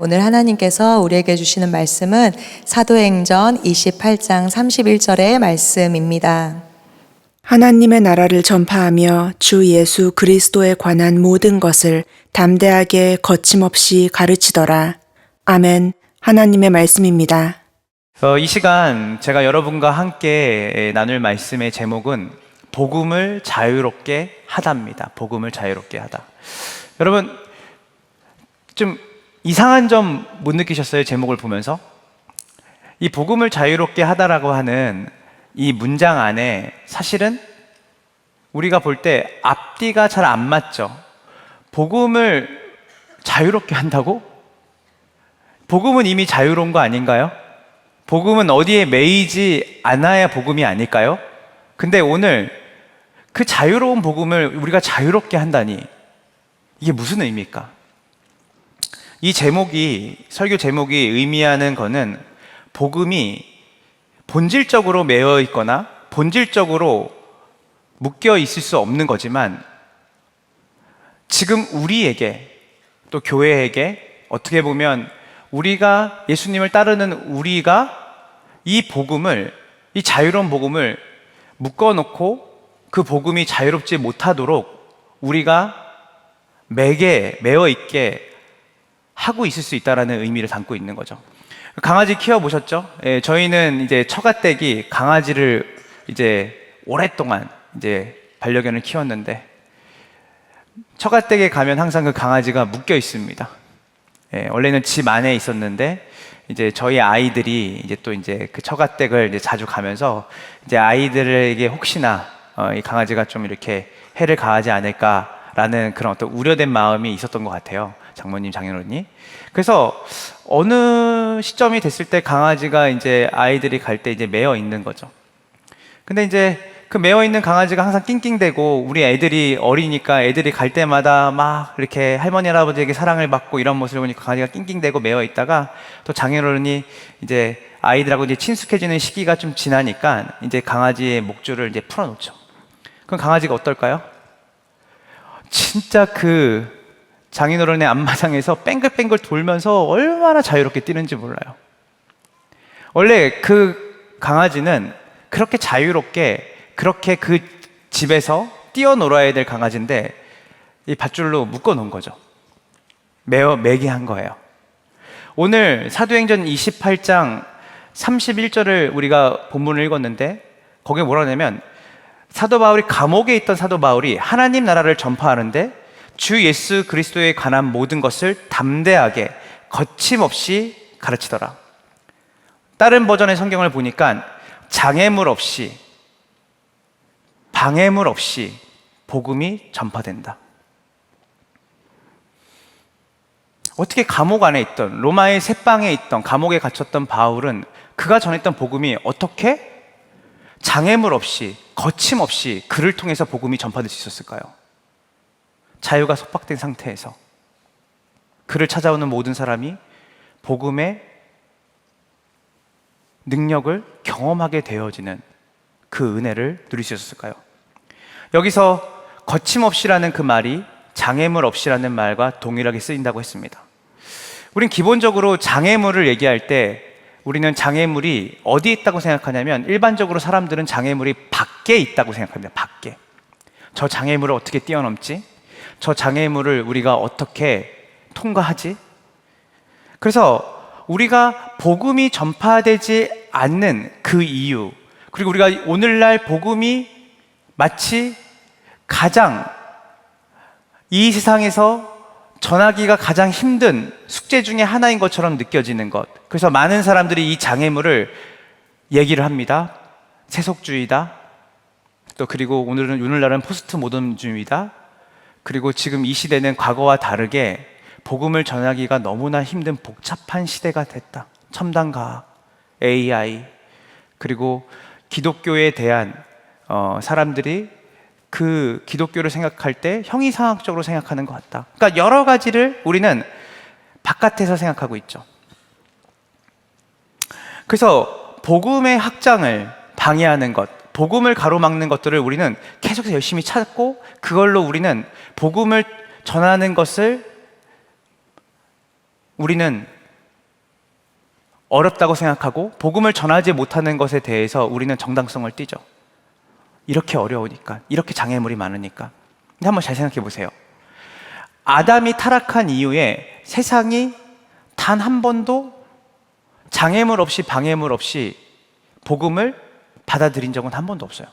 오늘 하나님께서 우리에게 주시는 말씀은 사도행전 28장 31절의 말씀입니다. 하나님의 나라를 전파하며 주 예수 그리스도에 관한 모든 것을 담대하게 거침없이 가르치더라. 아멘. 하나님의 말씀입니다. 이 시간 제가 여러분과 함께 나눌 말씀의 제목은 복음을 자유롭게 하다입니다. 복음을 자유롭게 하다. 여러분, 좀 이상한 점 못 느끼셨어요? 제목을 보면서? 이 복음을 자유롭게 하다라고 하는 이 문장 안에 사실은 우리가 볼 때 앞뒤가 잘 안 맞죠? 복음을 자유롭게 한다고? 복음은 이미 자유로운 거 아닌가요? 복음은 어디에 매이지 않아야 복음이 아닐까요? 근데 오늘 그 자유로운 복음을 우리가 자유롭게 한다니, 이게 무슨 의미일까? 이 제목이, 설교 제목이 의미하는 거는 복음이 본질적으로 매여 있거나 본질적으로 묶여 있을 수 없는 거지만, 지금 우리에게, 또 교회에게, 어떻게 보면 우리가 예수님을 따르는 우리가 이 복음을, 이 자유로운 복음을 묶어놓고 그 복음이 자유롭지 못하도록 우리가 매여 있게 하고 있을 수 있다는 의미를 담고 있는 거죠. 강아지 키워보셨죠? 예, 저희는 이제 처가댁이 강아지를 이제 오랫동안 이제 반려견을 키웠는데, 처가댁에 가면 항상 그 강아지가 묶여 있습니다. 예, 원래는 집 안에 있었는데, 이제 저희 아이들이 이제 또 이제 그 처가댁을 이제 자주 가면서 이제 아이들에게 혹시나 이 강아지가 좀 이렇게 해를 가하지 않을까라는 그런 어떤 우려된 마음이 있었던 것 같아요. 장모님, 장인어른이. 그래서 어느 시점이 됐을 때 강아지가 이제 아이들이 갈 때 이제 매여 있는 거죠. 근데 이제 그 매여 있는 강아지가 항상 낑낑대고, 우리 애들이 어리니까 애들이 갈 때마다 막 이렇게 할머니, 할아버지에게 사랑을 받고 이런 모습을 보니까 강아지가 낑낑대고 매여 있다가, 또 장인어른이 이제 아이들하고 이제 친숙해지는 시기가 좀 지나니까 이제 강아지의 목줄을 이제 풀어놓죠. 그럼 강아지가 어떨까요? 진짜 그 장인어른의 앞마당에서 뱅글뱅글 돌면서 얼마나 자유롭게 뛰는지 몰라요. 원래 그 강아지는 그렇게 자유롭게, 그렇게 그 집에서 뛰어놀아야 될 강아지인데 이 밧줄로 묶어 놓은 거죠. 매게 한 거예요. 오늘 사도행전 28장 31절을 우리가 본문을 읽었는데, 거기에 뭐라고 하냐면, 사도 바울이, 감옥에 있던 사도 바울이 하나님 나라를 전파하는데 주 예수 그리스도에 관한 모든 것을 담대하게 거침없이 가르치더라. 다른 버전의 성경을 보니까 장애물 없이, 방해물 없이 복음이 전파된다. 어떻게 감옥 안에 있던, 로마의 셋방에 있던, 감옥에 갇혔던 바울은 그가 전했던 복음이 어떻게 장애물 없이, 거침없이 그를 통해서 복음이 전파될 수 있었을까요? 자유가 속박된 상태에서 그를 찾아오는 모든 사람이 복음의 능력을 경험하게 되어지는 그 은혜를 누릴 수 있었을까요? 여기서 거침없이라는 그 말이 장애물 없이라는 말과 동일하게 쓰인다고 했습니다. 우린 기본적으로 장애물을 얘기할 때 우리는 장애물이 어디에 있다고 생각하냐면, 일반적으로 사람들은 장애물이 밖에 있다고 생각합니다. 밖에. 저 장애물을 어떻게 뛰어넘지? 저 장애물을 우리가 어떻게 통과하지? 그래서 우리가 복음이 전파되지 않는 그 이유, 그리고 우리가 오늘날 복음이 마치 가장 이 세상에서 전하기가 가장 힘든 숙제 중에 하나인 것처럼 느껴지는 것. 그래서 많은 사람들이 이 장애물을 얘기를 합니다. 세속주의다. 또 그리고 오늘날은 포스트 모던주의다. 그리고 지금 이 시대는 과거와 다르게 복음을 전하기가 너무나 힘든 복잡한 시대가 됐다. 첨단 과학, AI, 그리고 기독교에 대한 사람들이 그 기독교를 생각할 때 형이상학적으로 생각하는 것 같다. 그러니까 여러 가지를 우리는 바깥에서 생각하고 있죠. 그래서 복음의 확장을 방해하는 것, 복음을 가로막는 것들을 우리는 계속해서 열심히 찾고, 그걸로 우리는 복음을 전하는 것을 우리는 어렵다고 생각하고 복음을 전하지 못하는 것에 대해서 우리는 정당성을 띠죠. 이렇게 어려우니까, 이렇게 장애물이 많으니까. 근데 한번 잘 생각해 보세요. 아담이 타락한 이후에 세상이 단 한 번도 장애물 없이 방해물 없이 복음을 받아들인 적은 한 번도 없어요.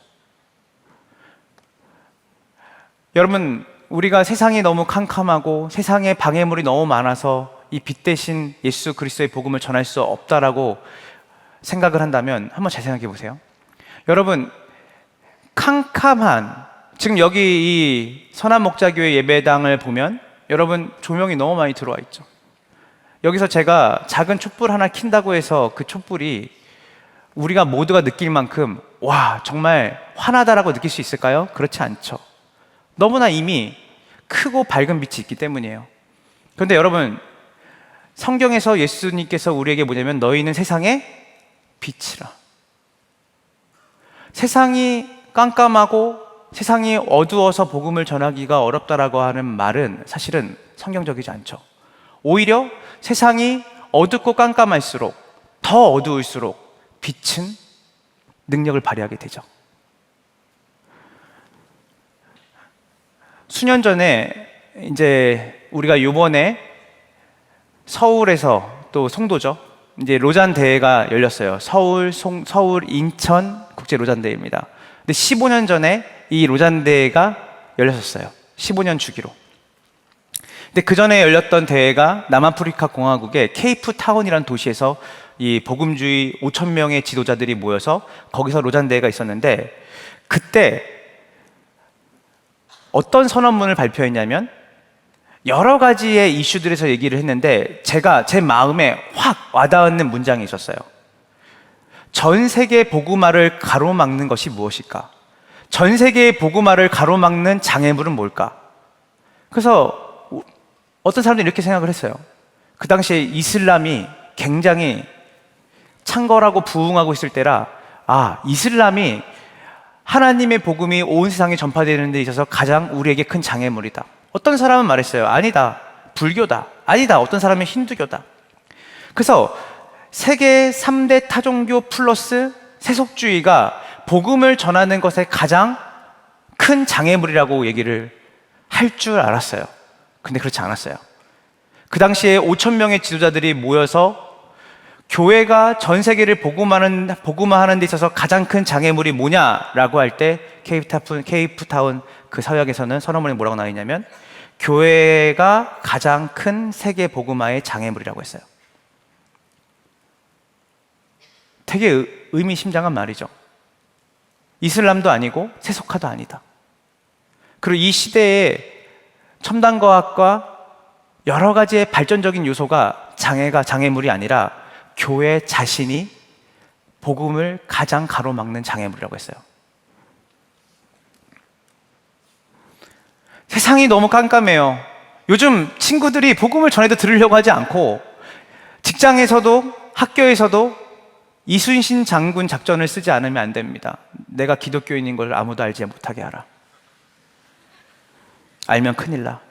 여러분, 우리가 세상이 너무 캄캄하고 세상에 방해물이 너무 많아서 이 빛 대신 예수 그리스도의 복음을 전할 수 없다라고 생각을 한다면 한번 잘 생각해 보세요. 여러분, 캄캄한, 지금 여기 이 선한목자교회 예배당을 보면 여러분 조명이 너무 많이 들어와 있죠. 여기서 제가 작은 촛불 하나 킨다고 해서 그 촛불이 우리가 모두가 느낄 만큼 와, 정말 환하다라고 느낄 수 있을까요? 그렇지 않죠. 너무나 이미 크고 밝은 빛이 있기 때문이에요. 그런데 여러분, 성경에서 예수님께서 우리에게 뭐냐면 너희는 세상의 빛이라. 세상이 깜깜하고 세상이 어두워서 복음을 전하기가 어렵다라고 하는 말은 사실은 성경적이지 않죠. 오히려 세상이 어둡고 깜깜할수록, 더 어두울수록 빛은 능력을 발휘하게 되죠. 수년 전에 이제 우리가 요번에 서울에서 또 송도죠. 이제 로잔 대회가 열렸어요. 서울 인천 국제 로잔 대회입니다. 근데 15년 전에 이 로잔 대회가 열렸었어요. 15년 주기로. 근데 그 전에 열렸던 대회가 남아프리카 공화국의 케이프 타운이라는 도시에서 이 복음주의 5천 명의 지도자들이 모여서 거기서 로잔 대회가 있었는데, 그때 어떤 선언문을 발표했냐면 여러 가지의 이슈들에서 얘기를 했는데 제가 제 마음에 확 와닿는 문장이 있었어요. 전 세계 복음화를 가로막는 것이 무엇일까? 전 세계의 복음화를 가로막는 장애물은 뭘까? 그래서 어떤 사람들이 이렇게 생각을 했어요. 그 당시에 이슬람이 굉장히 창궐하고 부흥하고 있을 때라, 이슬람이 하나님의 복음이 온 세상에 전파되는 데 있어서 가장 우리에게 큰 장애물이다. 어떤 사람은 말했어요. 아니다, 불교다. 아니다, 어떤 사람은 힌두교다. 그래서 세계 3대 타종교 플러스 세속주의가 복음을 전하는 것에 가장 큰 장애물이라고 얘기를 할 줄 알았어요. 근데 그렇지 않았어요. 그 당시에 5천 명의 지도자들이 모여서 교회가 전 세계를 복음화하는 데 있어서 가장 큰 장애물이 뭐냐라고 할 때 케이프타운 그 사역에서는 선언문에 뭐라고 나와 있냐면 교회가 가장 큰 세계 복음화의 장애물이라고 했어요. 되게 의미심장한 말이죠. 이슬람도 아니고 세속화도 아니다. 그리고 이 시대에 첨단과학과 여러 가지의 발전적인 요소가 장애물이 아니라 교회 자신이 복음을 가장 가로막는 장애물이라고 했어요. 세상이 너무 깜깜해요. 요즘 친구들이 복음을 전해도 들으려고 하지 않고 직장에서도 학교에서도 이순신 장군 작전을 쓰지 않으면 안 됩니다. 내가 기독교인인 걸 아무도 알지 못하게 하라. 알면 큰일 나.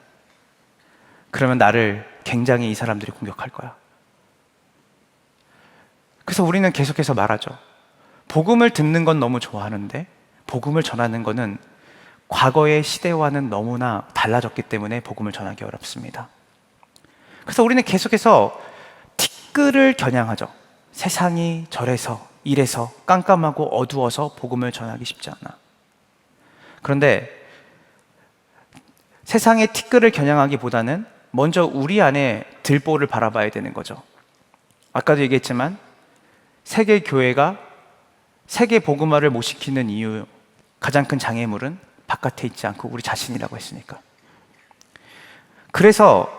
그러면 나를 굉장히 이 사람들이 공격할 거야. 그래서 우리는 계속해서 말하죠. 복음을 듣는 건 너무 좋아하는데 복음을 전하는 거는 과거의 시대와는 너무나 달라졌기 때문에 복음을 전하기 어렵습니다. 그래서 우리는 계속해서 티끌을 겨냥하죠. 세상이 저래서 이래서 깜깜하고 어두워서 복음을 전하기 쉽지 않아. 그런데 세상의 티끌을 겨냥하기보다는 먼저 우리 안에 들보를 바라봐야 되는 거죠. 아까도 얘기했지만 세계 교회가 세계 복음화를 못 시키는 이유, 가장 큰 장애물은 바깥에 있지 않고 우리 자신이라고 했으니까. 그래서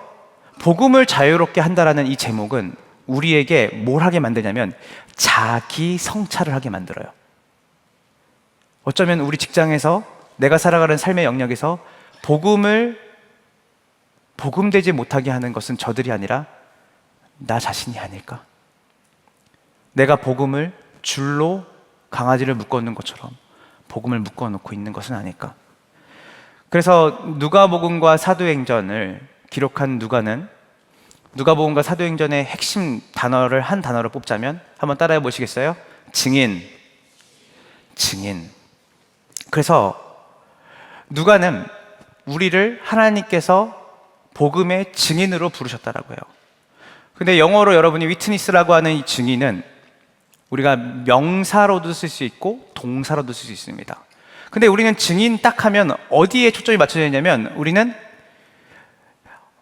복음을 자유롭게 한다라는 이 제목은 우리에게 뭘 하게 만드냐면 자기 성찰을 하게 만들어요. 어쩌면 우리 직장에서 내가 살아가는 삶의 영역에서 복음되지 못하게 하는 것은 저들이 아니라 나 자신이 아닐까? 내가 복음을 줄로 강아지를 묶어놓는 것처럼 복음을 묶어놓고 있는 것은 아닐까? 그래서 누가복음과 사도행전을 기록한 누가는 누가복음과 사도행전의 핵심 단어를 한 단어로 뽑자면 한번 따라해 보시겠어요? 증인. 증인. 그래서 누가는 우리를 하나님께서 복음의 증인으로 부르셨다라고 해요. 근데 영어로 여러분이 위트니스라고 하는 이 증인은 우리가 명사로도 쓸 수 있고 동사로도 쓸 수 있습니다. 근데 우리는 증인 딱 하면 어디에 초점이 맞춰져 있냐면 우리는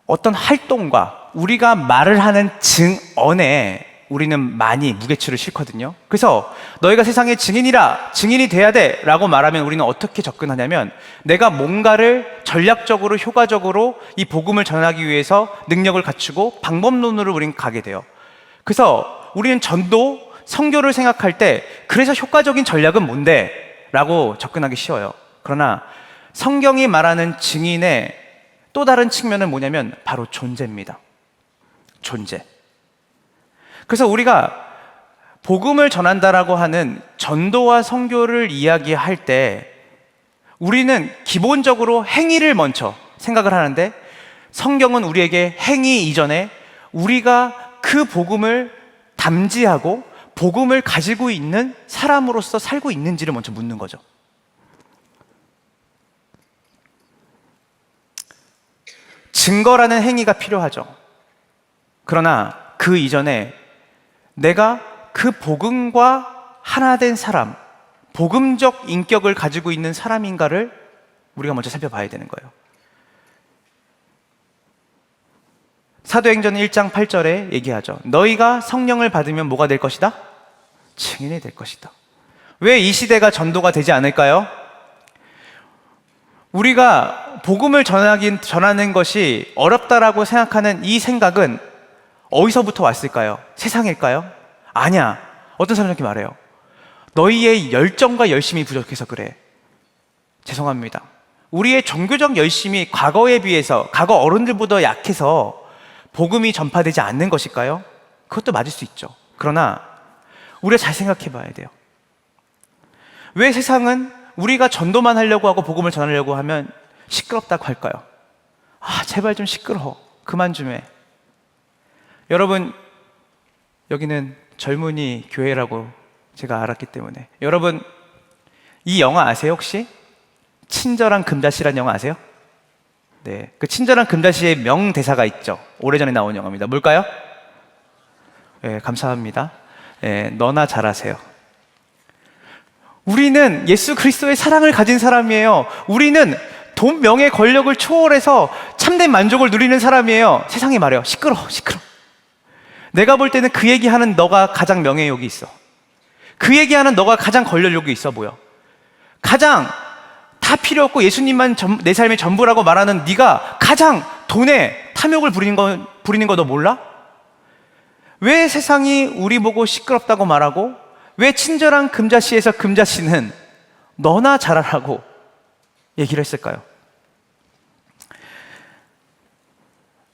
어떤 활동과 우리가 말을 하는 증언에 우리는 많이 무게추를 싣거든요. 그래서 너희가 세상의 증인이라, 증인이 돼야 돼 라고 말하면 우리는 어떻게 접근하냐면 내가 뭔가를 전략적으로 효과적으로 이 복음을 전하기 위해서 능력을 갖추고 방법론으로 우리는 가게 돼요. 그래서 우리는 전도, 선교를 생각할 때 그래서 효과적인 전략은 뭔데? 라고 접근하기 쉬워요. 그러나 성경이 말하는 증인의 또 다른 측면은 뭐냐면 바로 존재입니다. 존재. 그래서 우리가 복음을 전한다라고 하는 전도와 선교를 이야기할 때 우리는 기본적으로 행위를 먼저 생각을 하는데 성경은 우리에게 행위 이전에 우리가 그 복음을 담지하고 복음을 가지고 있는 사람으로서 살고 있는지를 먼저 묻는 거죠. 증거라는 행위가 필요하죠. 그러나 그 이전에 내가 그 복음과 하나 된 사람, 복음적 인격을 가지고 있는 사람인가를 우리가 먼저 살펴봐야 되는 거예요. 사도행전 1장 8절에 얘기하죠. 너희가 성령을 받으면 뭐가 될 것이다? 증인이 될 것이다. 왜 이 시대가 전도가 되지 않을까요? 우리가 복음을 전하는 것이 어렵다라고 생각하는 이 생각은 어디서부터 왔을까요? 세상일까요? 아니야. 어떤 사람이 이렇게 말해요. 너희의 열정과 열심이 부족해서 그래. 죄송합니다. 우리의 종교적 열심이 과거에 비해서, 과거 어른들보다 약해서 복음이 전파되지 않는 것일까요? 그것도 맞을 수 있죠. 그러나 우리가 잘 생각해 봐야 돼요. 왜 세상은 우리가 전도만 하려고 하고 복음을 전하려고 하면 시끄럽다고 할까요? 아, 제발 좀 시끄러워. 그만 좀 해. 여러분, 여기는 젊은이 교회라고 제가 알았기 때문에 여러분, 이 영화 아세요 혹시? 친절한 금자씨라는 영화 아세요? 네, 그 친절한 금자씨의 명대사가 있죠. 오래전에 나온 영화입니다. 뭘까요? 네, 감사합니다. 네, 너나 잘하세요. 우리는 예수 그리스도의 사랑을 가진 사람이에요. 우리는 돈, 명예, 권력을 초월해서 참된 만족을 누리는 사람이에요. 세상이 말해요. 시끄러워, 시끄러워. 내가 볼 때는 그 얘기하는 너가 가장 명예욕이 있어. 그 얘기하는 너가 가장 권력욕이 있어 보여. 가장 다 필요 없고 예수님만 내 삶의 전부라고 말하는 네가 가장 돈에 탐욕을 부리는 거 너 몰라? 왜 세상이 우리 보고 시끄럽다고 말하고 왜 친절한 금자씨에서 금자씨는 너나 잘하라고 얘기를 했을까요?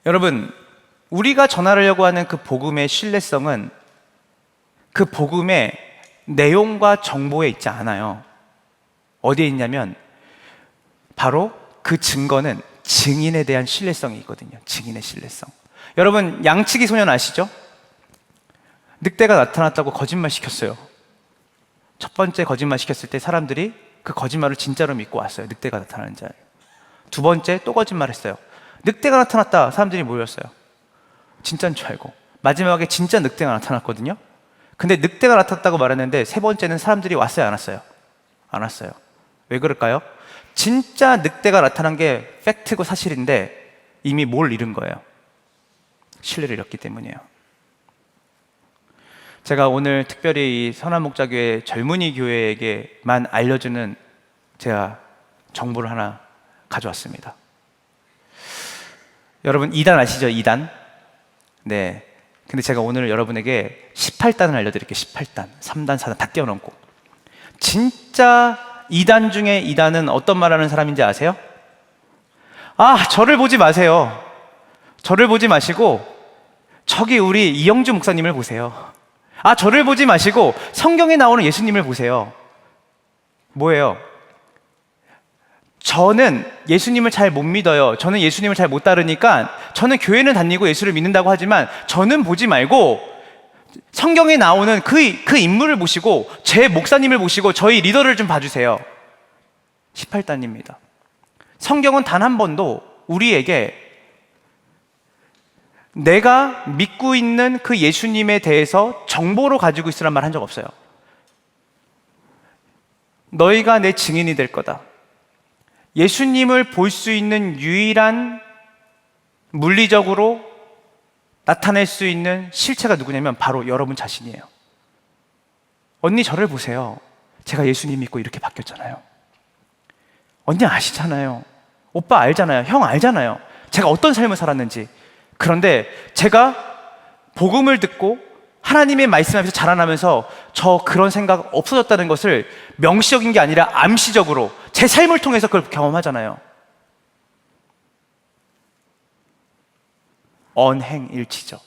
여러분, 우리가 전하려고 하는 그 복음의 신뢰성은 그 복음의 내용과 정보에 있지 않아요. 어디에 있냐면 바로 그 증거는 증인에 대한 신뢰성이 있거든요. 증인의 신뢰성. 여러분, 양치기 소년 아시죠? 늑대가 나타났다고 거짓말 시켰어요. 첫 번째 거짓말 시켰을 때 사람들이 그 거짓말을 진짜로 믿고 왔어요. 늑대가 나타나는 줄. 두 번째 또 거짓말했어요. 늑대가 나타났다. 사람들이 모였어요. 진짜인 줄 알고. 마지막에 진짜 늑대가 나타났거든요. 근데 늑대가 나타났다고 말했는데 세 번째는 사람들이 왔어요, 안 왔어요? 안 왔어요. 왜 그럴까요? 진짜 늑대가 나타난 게 팩트고 사실인데 이미 뭘 잃은 거예요? 신뢰를 잃었기 때문이에요. 제가 오늘 특별히 이 선한목자교회 젊은이 교회에게만 알려주는 제가 정보를 하나 가져왔습니다. 여러분, 2단 아시죠? 2단? 네. 근데 제가 오늘 여러분에게 18단을 알려드릴게요. 18단. 3단, 4단 다 띄워놓고. 진짜 2단 중에 2단은 어떤 말하는 사람인지 아세요? 아, 저를 보지 마세요. 저를 보지 마시고 저기 우리 이영주 목사님을 보세요. 아, 저를 보지 마시고 성경에 나오는 예수님을 보세요. 뭐예요? 저는 예수님을 잘 못 믿어요. 저는 예수님을 잘 못 따르니까 저는 교회는 다니고 예수를 믿는다고 하지만 저는 보지 말고 성경에 나오는 그 인물을 보시고 제 목사님을 보시고 저희 리더를 좀 봐주세요. 18단입니다. 성경은 단 한 번도 우리에게 내가 믿고 있는 그 예수님에 대해서 정보로 가지고 있으란 말 한 적 없어요. 너희가 내 증인이 될 거다. 예수님을 볼 수 있는 유일한 물리적으로 나타낼 수 있는 실체가 누구냐면 바로 여러분 자신이에요. 언니 저를 보세요. 제가 예수님 믿고 이렇게 바뀌었잖아요. 언니 아시잖아요. 오빠 알잖아요. 형 알잖아요. 제가 어떤 삶을 살았는지. 그런데 제가 복음을 듣고 하나님의 말씀 앞에서 자라나면서 저 그런 생각 없어졌다는 것을 명시적인 게 아니라 암시적으로 제 삶을 통해서 그걸 경험하잖아요. 언행일치죠.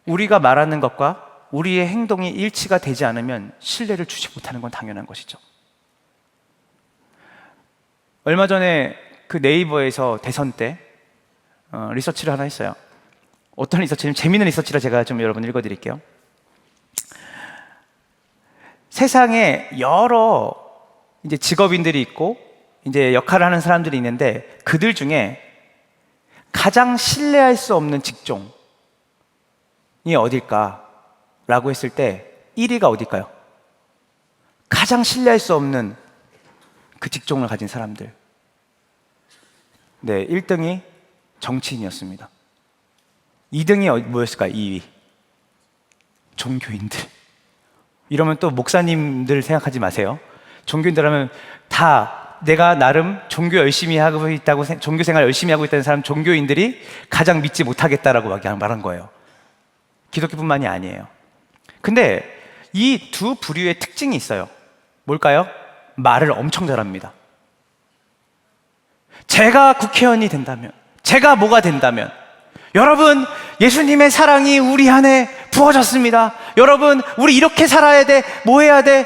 우리가 말하는 것과 우리의 행동이 일치가 되지 않으면 신뢰를 주지 못하는 건 당연한 것이죠. 얼마 전에 그 네이버에서 대선 때 리서치를 하나 했어요. 어떤 리서치냐면 재미있는 리서치라 제가 좀 여러분 읽어드릴게요. 세상에 여러 이제 직업인들이 있고 이제 역할을 하는 사람들이 있는데 그들 중에 가장 신뢰할 수 없는 직종이 어딜까라고 했을 때 1위가 어딜까요? 가장 신뢰할 수 없는 그 직종을 가진 사람들. 네, 1등이 정치인이었습니다. 2등이 뭐였을까요? 2위. 종교인들. 이러면 또 목사님들 생각하지 마세요. 종교인들 하면 다 내가 나름 종교 열심히 하고 있다고, 종교 생활 열심히 하고 있다는 사람, 종교인들이 가장 믿지 못하겠다라고 말한 거예요. 기독교뿐만이 아니에요. 근데 이 두 부류의 특징이 있어요. 뭘까요? 말을 엄청 잘합니다. 제가 국회의원이 된다면, 제가 뭐가 된다면, 여러분, 예수님의 사랑이 우리 안에 부어졌습니다. 여러분, 우리 이렇게 살아야 돼. 뭐 해야 돼?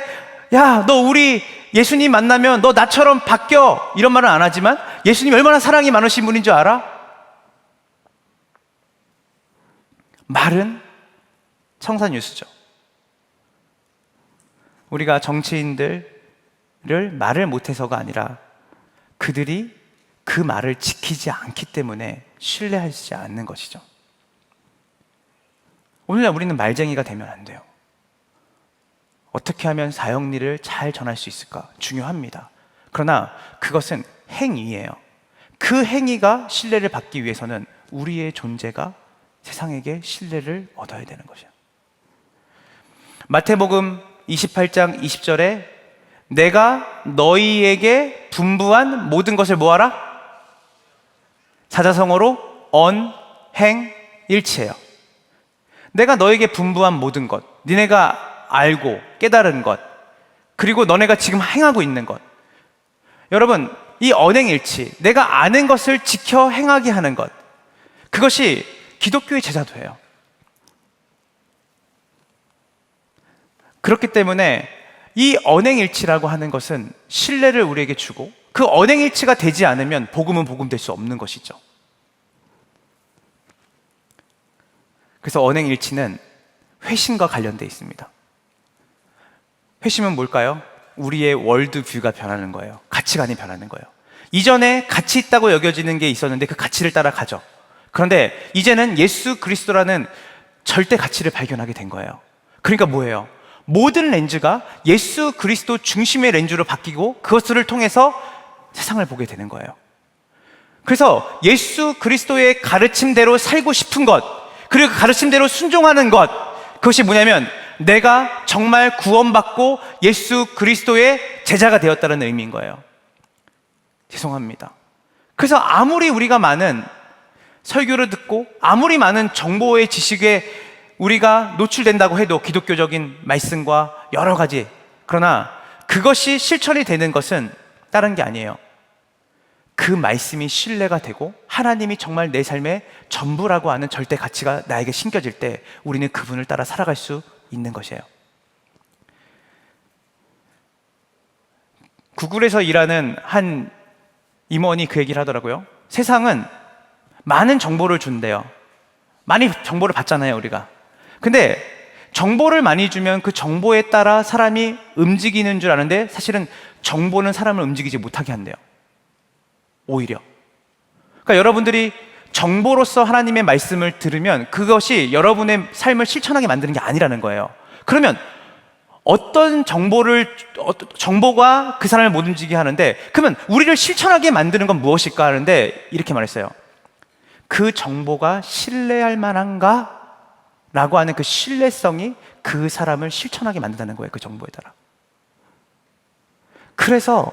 야, 너 우리 예수님 만나면 너 나처럼 바뀌어. 이런 말은 안 하지만 예수님 얼마나 사랑이 많으신 분인 줄 알아? 말은 청산유수죠. 우리가 정치인들을 말을 못해서가 아니라 그들이 그 말을 지키지 않기 때문에 신뢰하지 않는 것이죠. 오늘날 우리는 말쟁이가 되면 안 돼요. 어떻게 하면 사형리를 잘 전할 수 있을까? 중요합니다. 그러나 그것은 행위예요. 그 행위가 신뢰를 받기 위해서는 우리의 존재가 세상에게 신뢰를 얻어야 되는 것이에요. 마태복음 28장 20절에 내가 너희에게 분부한 모든 것을 뭐하라? 사자성어로 언행일치예요. 내가 너에게 분부한 모든 것, 니네가 알고 깨달은 것, 그리고 너네가 지금 행하고 있는 것. 여러분, 이 언행일치, 내가 아는 것을 지켜 행하게 하는 것, 그것이 기독교의 제자도예요. 그렇기 때문에 이 언행일치라고 하는 것은 신뢰를 우리에게 주고 그 언행일치가 되지 않으면 복음은 복음될 수 없는 것이죠. 그래서 언행일치는 회심과 관련되어 있습니다. 회심은 뭘까요? 우리의 월드뷰가 변하는 거예요. 가치관이 변하는 거예요. 이전에 가치 있다고 여겨지는 게 있었는데 그 가치를 따라가죠. 그런데 이제는 예수 그리스도라는 절대 가치를 발견하게 된 거예요. 그러니까 뭐예요? 모든 렌즈가 예수 그리스도 중심의 렌즈로 바뀌고 그것을 통해서 세상을 보게 되는 거예요. 그래서 예수 그리스도의 가르침대로 살고 싶은 것, 그리고 그 가르침대로 순종하는 것, 그것이 뭐냐면 내가 정말 구원받고 예수 그리스도의 제자가 되었다는 의미인 거예요. 죄송합니다. 그래서 아무리 우리가 많은 설교를 듣고 아무리 많은 정보의 지식에 우리가 노출된다고 해도 기독교적인 말씀과 여러 가지, 그러나 그것이 실천이 되는 것은 다른 게 아니에요. 그 말씀이 신뢰가 되고 하나님이 정말 내 삶의 전부라고 하는 절대 가치가 나에게 심겨질 때 우리는 그분을 따라 살아갈 수 있는 것이에요. 구글에서 일하는 한 임원이 그 얘기를 하더라고요. 세상은 많은 정보를 준대요. 많이 정보를 받잖아요, 우리가. 근데 정보를 많이 주면 그 정보에 따라 사람이 움직이는 줄 아는데 사실은 정보는 사람을 움직이지 못하게 한대요. 오히려. 그러니까 여러분들이 정보로서 하나님의 말씀을 들으면 그것이 여러분의 삶을 실천하게 만드는 게 아니라는 거예요. 그러면 어떤 정보가 그 사람을 못 움직이게 하는데, 그러면 우리를 실천하게 만드는 건 무엇일까 하는데 이렇게 말했어요. 그 정보가 신뢰할 만한가? 라고 하는 그 신뢰성이 그 사람을 실천하게 만든다는 거예요. 그 정보에 따라. 그래서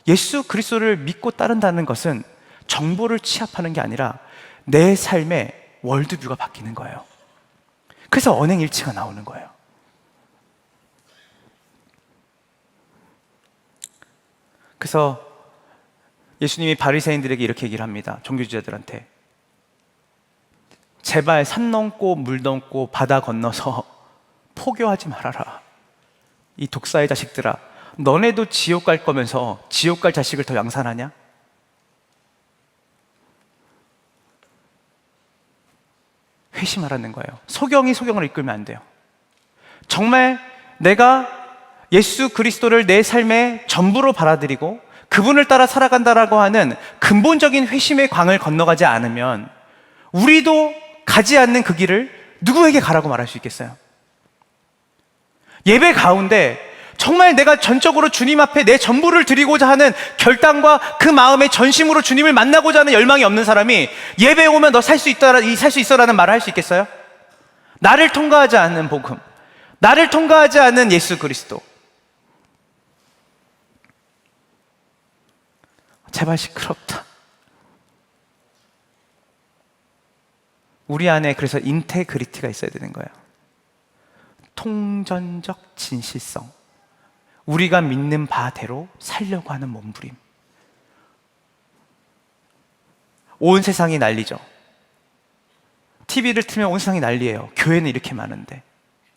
예수 그리스도를 믿고 따른다는 것은 정보를 취합하는 게 아니라 내 삶의 월드뷰가 바뀌는 거예요. 그래서 언행일치가 나오는 거예요. 그래서 예수님이 바리새인들에게 이렇게 얘기를 합니다. 종교지자들한테. 제발 산 넘고 물 넘고 바다 건너서 포교하지 말아라. 이 독사의 자식들아, 너네도 지옥 갈 거면서 지옥 갈 자식을 더 양산하냐? 회심하라는 거예요. 소경이 소경을 이끌면 안 돼요. 정말 내가 예수 그리스도를 내 삶의 전부로 받아들이고 그분을 따라 살아간다라고 하는 근본적인 회심의 광을 건너가지 않으면 우리도 가지 않는 그 길을 누구에게 가라고 말할 수 있겠어요? 예배 가운데 정말 내가 전적으로 주님 앞에 내 전부를 드리고자 하는 결단과 그 마음의 전심으로 주님을 만나고자 하는 열망이 없는 사람이 예배에 오면 너 살 수 있어라는 말을 할 수 있겠어요? 나를 통과하지 않는 복음, 나를 통과하지 않는 예수 그리스도. 제발 시끄럽다. 우리 안에 그래서 인테그리티가 있어야 되는 거예요. 통전적 진실성. 우리가 믿는 바대로 살려고 하는 몸부림. 온 세상이 난리죠. TV를 틀면 온 세상이 난리예요. 교회는 이렇게 많은데.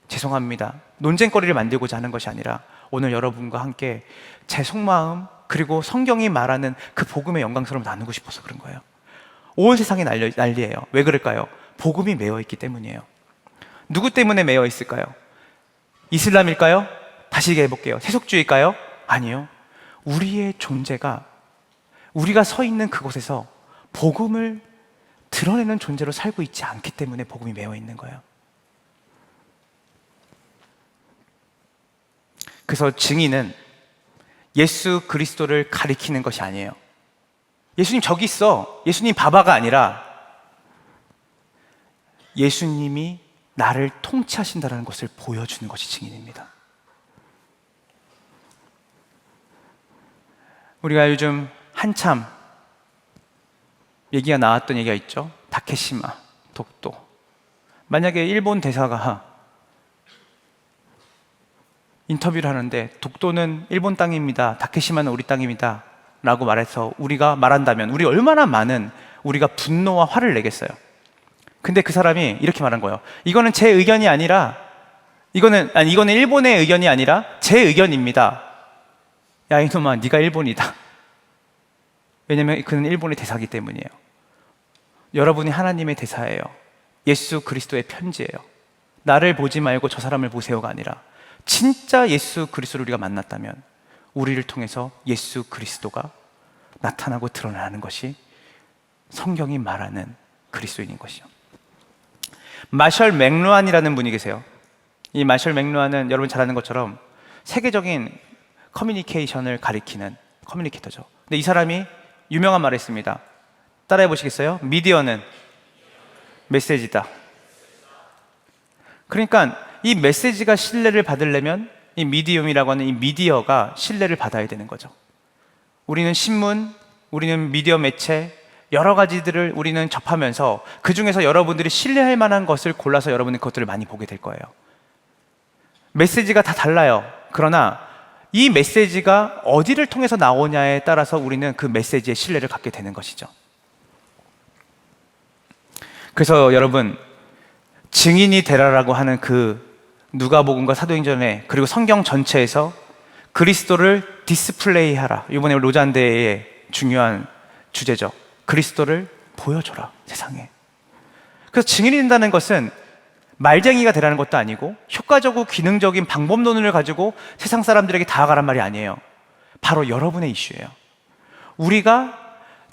죄송합니다. 논쟁거리를 만들고자 하는 것이 아니라 오늘 여러분과 함께 제 속마음 그리고 성경이 말하는 그 복음의 영광스러움을 나누고 싶어서 그런 거예요. 온 세상이 난리예요. 왜 그럴까요? 복음이 매여 있기 때문이에요. 누구 때문에 매여 있을까요? 이슬람일까요? 다시 얘기해볼게요. 세속주의일까요? 아니요. 우리의 존재가 우리가 서 있는 그곳에서 복음을 드러내는 존재로 살고 있지 않기 때문에 복음이 매여 있는 거예요. 그래서 증인은 예수 그리스도를 가리키는 것이 아니에요. 예수님 저기 있어. 예수님 바바가 아니라 예수님이 나를 통치하신다는 것을 보여주는 것이 증인입니다. 우리가 요즘 한참 얘기가 나왔던 얘기가 있죠. 다케시마, 독도. 만약에 일본 대사가 인터뷰를 하는데 독도는 일본 땅입니다. 다케시마는 우리 땅입니다. 라고 말해서 우리가 말한다면 우리 얼마나 많은 우리가 분노와 화를 내겠어요. 근데 그 사람이 이렇게 말한 거예요. 이거는 제 의견이 아니라 이거는 일본의 의견이 아니라 제 의견입니다. 야 이놈아, 네가 일본이다. 왜냐면 그는 일본의 대사이기 때문이에요. 여러분이 하나님의 대사예요. 예수 그리스도의 편지예요. 나를 보지 말고 저 사람을 보세요가 아니라 진짜 예수 그리스도를 우리가 만났다면 우리를 통해서 예수 그리스도가 나타나고 드러나는 것이 성경이 말하는 그리스도인인 것이죠. 마셜 맥루한이라는 분이 계세요. 이 마셜 맥루한은 여러분 잘 아는 것처럼 세계적인 커뮤니케이션을 가리키는 커뮤니케이터죠. 근데 이 사람이 유명한 말을 했습니다. 따라해 보시겠어요? 미디어는 메시지다. 그러니까 이 메시지가 신뢰를 받으려면 이 미디움이라고 하는 이 미디어가 신뢰를 받아야 되는 거죠. 우리는 신문, 우리는 미디어 매체, 여러 가지들을 우리는 접하면서 그 중에서 여러분들이 신뢰할 만한 것을 골라서 여러분이 그것들을 많이 보게 될 거예요. 메시지가 다 달라요. 그러나 이 메시지가 어디를 통해서 나오냐에 따라서 우리는 그 메시지에 신뢰를 갖게 되는 것이죠. 그래서 여러분, 증인이 되라라고 하는 그 누가복음과 사도행전에 그리고 성경 전체에서 그리스도를 디스플레이하라. 이번에 로잔대의 중요한 주제죠. 그리스도를 보여줘라, 세상에. 그래서 증인이 된다는 것은 말쟁이가 되라는 것도 아니고 효과적이고 기능적인 방법론을 가지고 세상 사람들에게 다가가란 말이 아니에요. 바로 여러분의 이슈예요. 우리가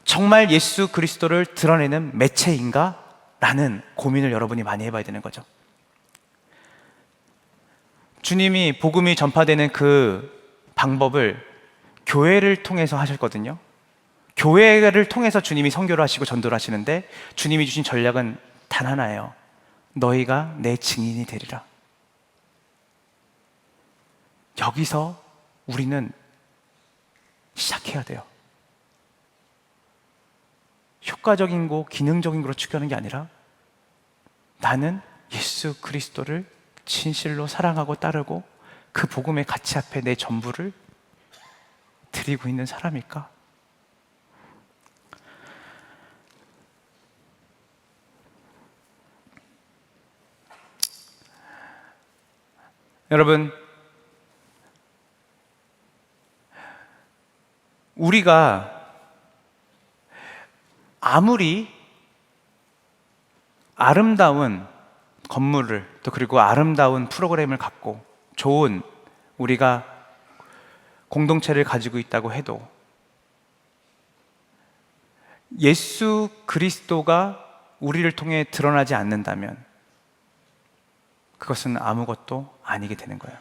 정말 예수 그리스도를 드러내는 매체인가? 라는 고민을 여러분이 많이 해봐야 되는 거죠. 주님이 복음이 전파되는 그 방법을 교회를 통해서 하셨거든요. 교회를 통해서 주님이 선교를 하시고 전도를 하시는데 주님이 주신 전략은 단 하나예요. 너희가 내 증인이 되리라. 여기서 우리는 시작해야 돼요. 효과적인 거, 기능적인 거로 추구하는 게 아니라 나는 예수 그리스도를 진실로 사랑하고 따르고 그 복음의 가치 앞에 내 전부를 드리고 있는 사람일까? 여러분, 우리가 아무리 아름다운 건물을 또 그리고 아름다운 프로그램을 갖고 좋은 우리가 공동체를 가지고 있다고 해도 예수 그리스도가 우리를 통해 드러나지 않는다면 그것은 아무것도 아니게 되는 거예요.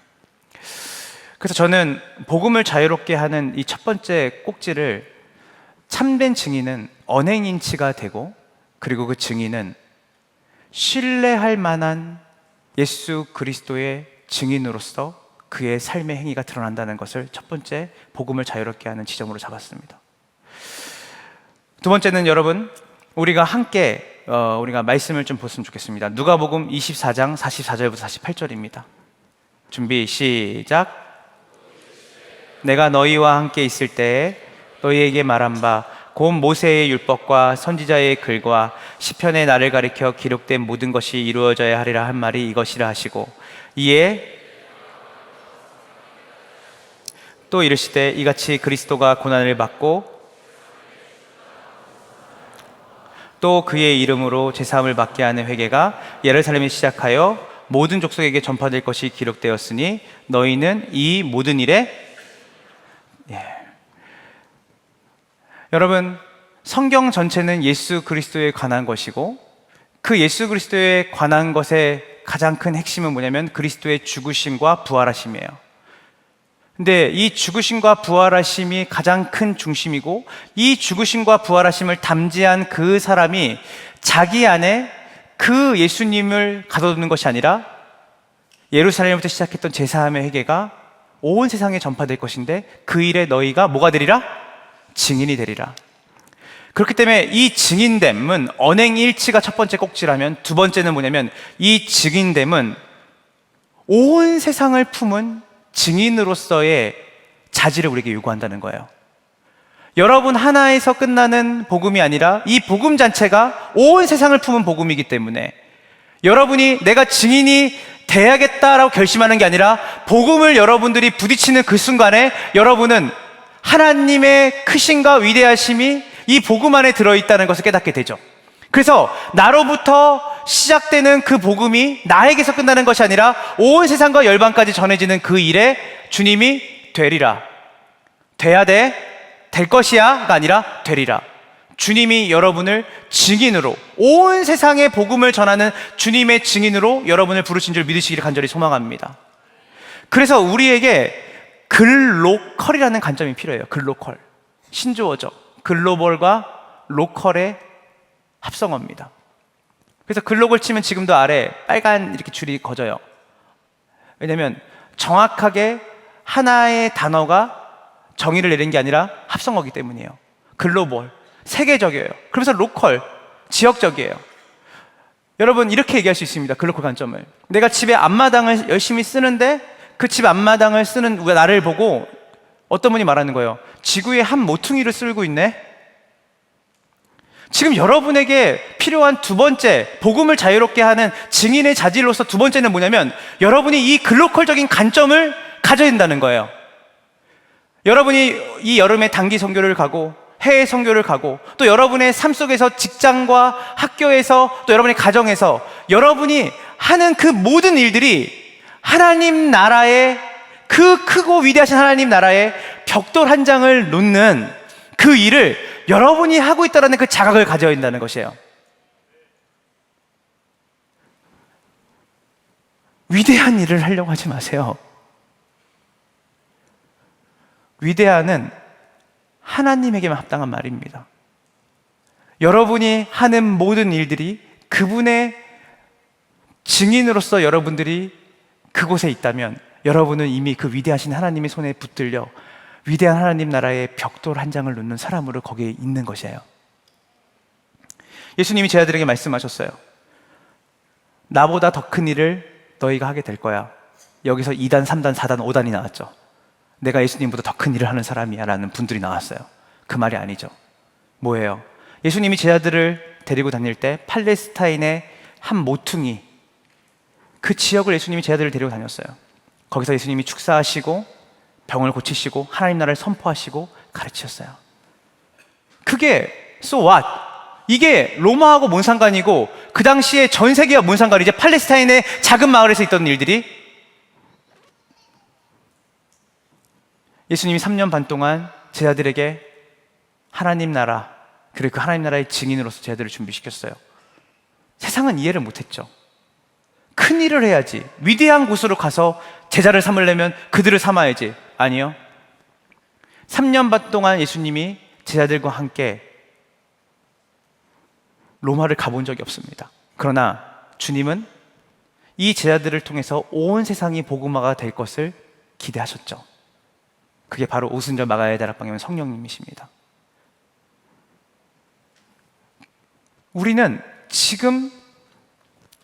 그래서 저는 복음을 자유롭게 하는 이 첫 번째 꼭지를 참된 증인은 언행인치가 되고 그리고 그 증인은 신뢰할 만한 예수 그리스도의 증인으로서 그의 삶의 행위가 드러난다는 것을 첫 번째 복음을 자유롭게 하는 지점으로 잡았습니다. 두 번째는 여러분, 우리가 함께 우리가 말씀을 좀 보았으면 좋겠습니다. 누가복음 24장 44절부터 48절입니다. 준비 시작. 내가 너희와 함께 있을 때에 너희에게 말한 바 곧 모세의 율법과 선지자의 글과 시편의 나를 가리켜 기록된 모든 것이 이루어져야 하리라 한 말이 이것이라 하시고 이에 또 이르시되 이같이 그리스도가 고난을 받고 또 그의 이름으로 제사함을 받게 하는 회개가 예루살렘에 시작하여 모든 족속에게 전파될 것이 기록되었으니 너희는 이 모든 일에 여러분, 성경 전체는 예수 그리스도에 관한 것이고 그 예수 그리스도에 관한 것의 가장 큰 핵심은 뭐냐면 그리스도의 죽으심과 부활하심이에요. 근데 이 죽으심과 부활하심이 가장 큰 중심이고 이 죽으심과 부활하심을 담지한 그 사람이 자기 안에 그 예수님을 가둬두는 것이 아니라 예루살렘부터 시작했던 제사함의 회개가 온 세상에 전파될 것인데 그 일에 너희가 뭐가 되리라? 증인이 되리라. 그렇기 때문에 이 증인됨은 언행일치가 첫 번째 꼭지라면 두 번째는 뭐냐면 이 증인됨은 온 세상을 품은 증인으로서의 자질을 우리에게 요구한다는 거예요. 여러분 하나에서 끝나는 복음이 아니라 이 복음 자체가 온 세상을 품은 복음이기 때문에 여러분이 내가 증인이 돼야겠다라고 결심하는 게 아니라 복음을 여러분들이 부딪히는 그 순간에 여러분은 하나님의 크심과 위대하심이 이 복음 안에 들어있다는 것을 깨닫게 되죠. 그래서 나로부터 시작되는 그 복음이 나에게서 끝나는 것이 아니라 온 세상과 열방까지 전해지는 그 일에 주님이 되리라. 돼야 돼? 될 것이야가 아니라 되리라. 주님이 여러분을 증인으로 온 세상에 복음을 전하는 주님의 증인으로 여러분을 부르신 줄 믿으시기를 간절히 소망합니다. 그래서 우리에게 글로컬이라는 관점이 필요해요. 글로컬. 신조어죠. 글로벌과 로컬의 합성어입니다. 그래서 글로벌 치면 지금도 아래 빨간 이렇게 줄이 거져요. 왜냐하면 정확하게 하나의 단어가 정의를 내린 게 아니라 합성어이기 때문이에요. 글로벌, 세계적이에요. 그러면서 로컬, 지역적이에요. 여러분 이렇게 얘기할 수 있습니다. 글로컬 관점을. 내가 집에 앞마당을 열심히 쓰는데 그 집 앞마당을 쓰는 나를 보고 어떤 분이 말하는 거예요. 지구의 한 모퉁이를 쓸고 있네. 지금 여러분에게 필요한 두 번째 복음을 자유롭게 하는 증인의 자질로서 두 번째는 뭐냐면 여러분이 이 글로컬적인 관점을 가져야 된다는 거예요. 여러분이 이 여름에 단기 선교를 가고 해외 선교를 가고 또 여러분의 삶 속에서 직장과 학교에서 또 여러분의 가정에서 여러분이 하는 그 모든 일들이 하나님 나라의 그 크고 위대하신 하나님 나라의 벽돌 한 장을 놓는 그 일을 여러분이 하고 있다는 그 자각을 가져야 한다는 것이에요. 위대한 일을 하려고 하지 마세요. 위대한은 하나님에게만 합당한 말입니다. 여러분이 하는 모든 일들이 그분의 증인으로서 여러분들이 그곳에 있다면 여러분은 이미 그 위대하신 하나님의 손에 붙들려 위대한 하나님 나라의 벽돌 한 장을 놓는 사람으로 거기에 있는 것이에요. 예수님이 제 아들에게 말씀하셨어요. 나보다 더 큰 일을 너희가 하게 될 거야. 여기서 2단, 3단, 4단, 5단이 나왔죠. 내가 예수님보다 더 큰 일을 하는 사람이야 라는 분들이 나왔어요. 그 말이 아니죠. 뭐예요? 예수님이 제 아들을 데리고 다닐 때 팔레스타인의 한 모퉁이, 그 지역을 예수님이 제 아들을 데리고 다녔어요. 거기서 예수님이 축사하시고 병을 고치시고 하나님 나라를 선포하시고 가르치셨어요. 그게 so what? 이게 로마하고 뭔 상관이고 그 당시에 전 세계와 뭔 상관이지? 팔레스타인의 작은 마을에서 있던 일들이. 예수님이 3년 반 동안 제 아들에게 하나님 나라, 그리고 그 하나님 나라의 증인으로서 제 아들을 준비시켰어요. 세상은 이해를 못했죠. 큰 일을 해야지, 위대한 곳으로 가서 제자를 삼으려면 그들을 삼아야지. 아니요, 3년 반 동안 예수님이 제자들과 함께 로마를 가본 적이 없습니다. 그러나 주님은 이 제자들을 통해서 온 세상이 복음화가 될 것을 기대하셨죠. 그게 바로 오순절 마가의 다락방에 성령님이십니다. 우리는 지금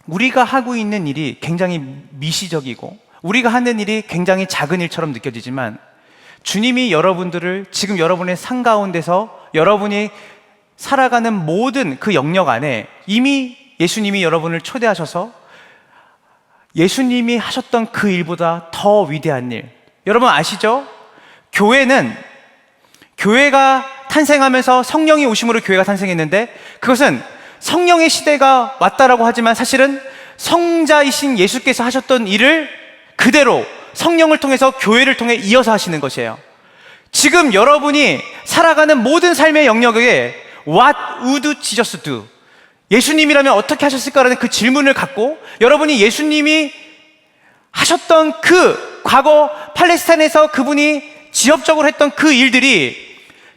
우리가 하고 있는 일이 굉장히 미시적이고 우리가 하는 일이 굉장히 작은 일처럼 느껴지지만 주님이 여러분들을 지금 여러분의 삶 가운데서 여러분이 살아가는 모든 그 영역 안에 이미 예수님이 여러분을 초대하셔서 예수님이 하셨던 그 일보다 더 위대한 일, 여러분 아시죠? 교회가 탄생하면서 성령이 오심으로 교회가 탄생했는데 그것은 성령의 시대가 왔다라고 하지만 사실은 성자이신 예수께서 하셨던 일을 그대로 성령을 통해서 교회를 통해 이어서 하시는 것이에요. 지금 여러분이 살아가는 모든 삶의 영역에 What would Jesus do? 예수님이라면 어떻게 하셨을까라는 그 질문을 갖고 여러분이 예수님이 하셨던 그 과거 팔레스타인에서 그분이 지역적으로 했던 그 일들이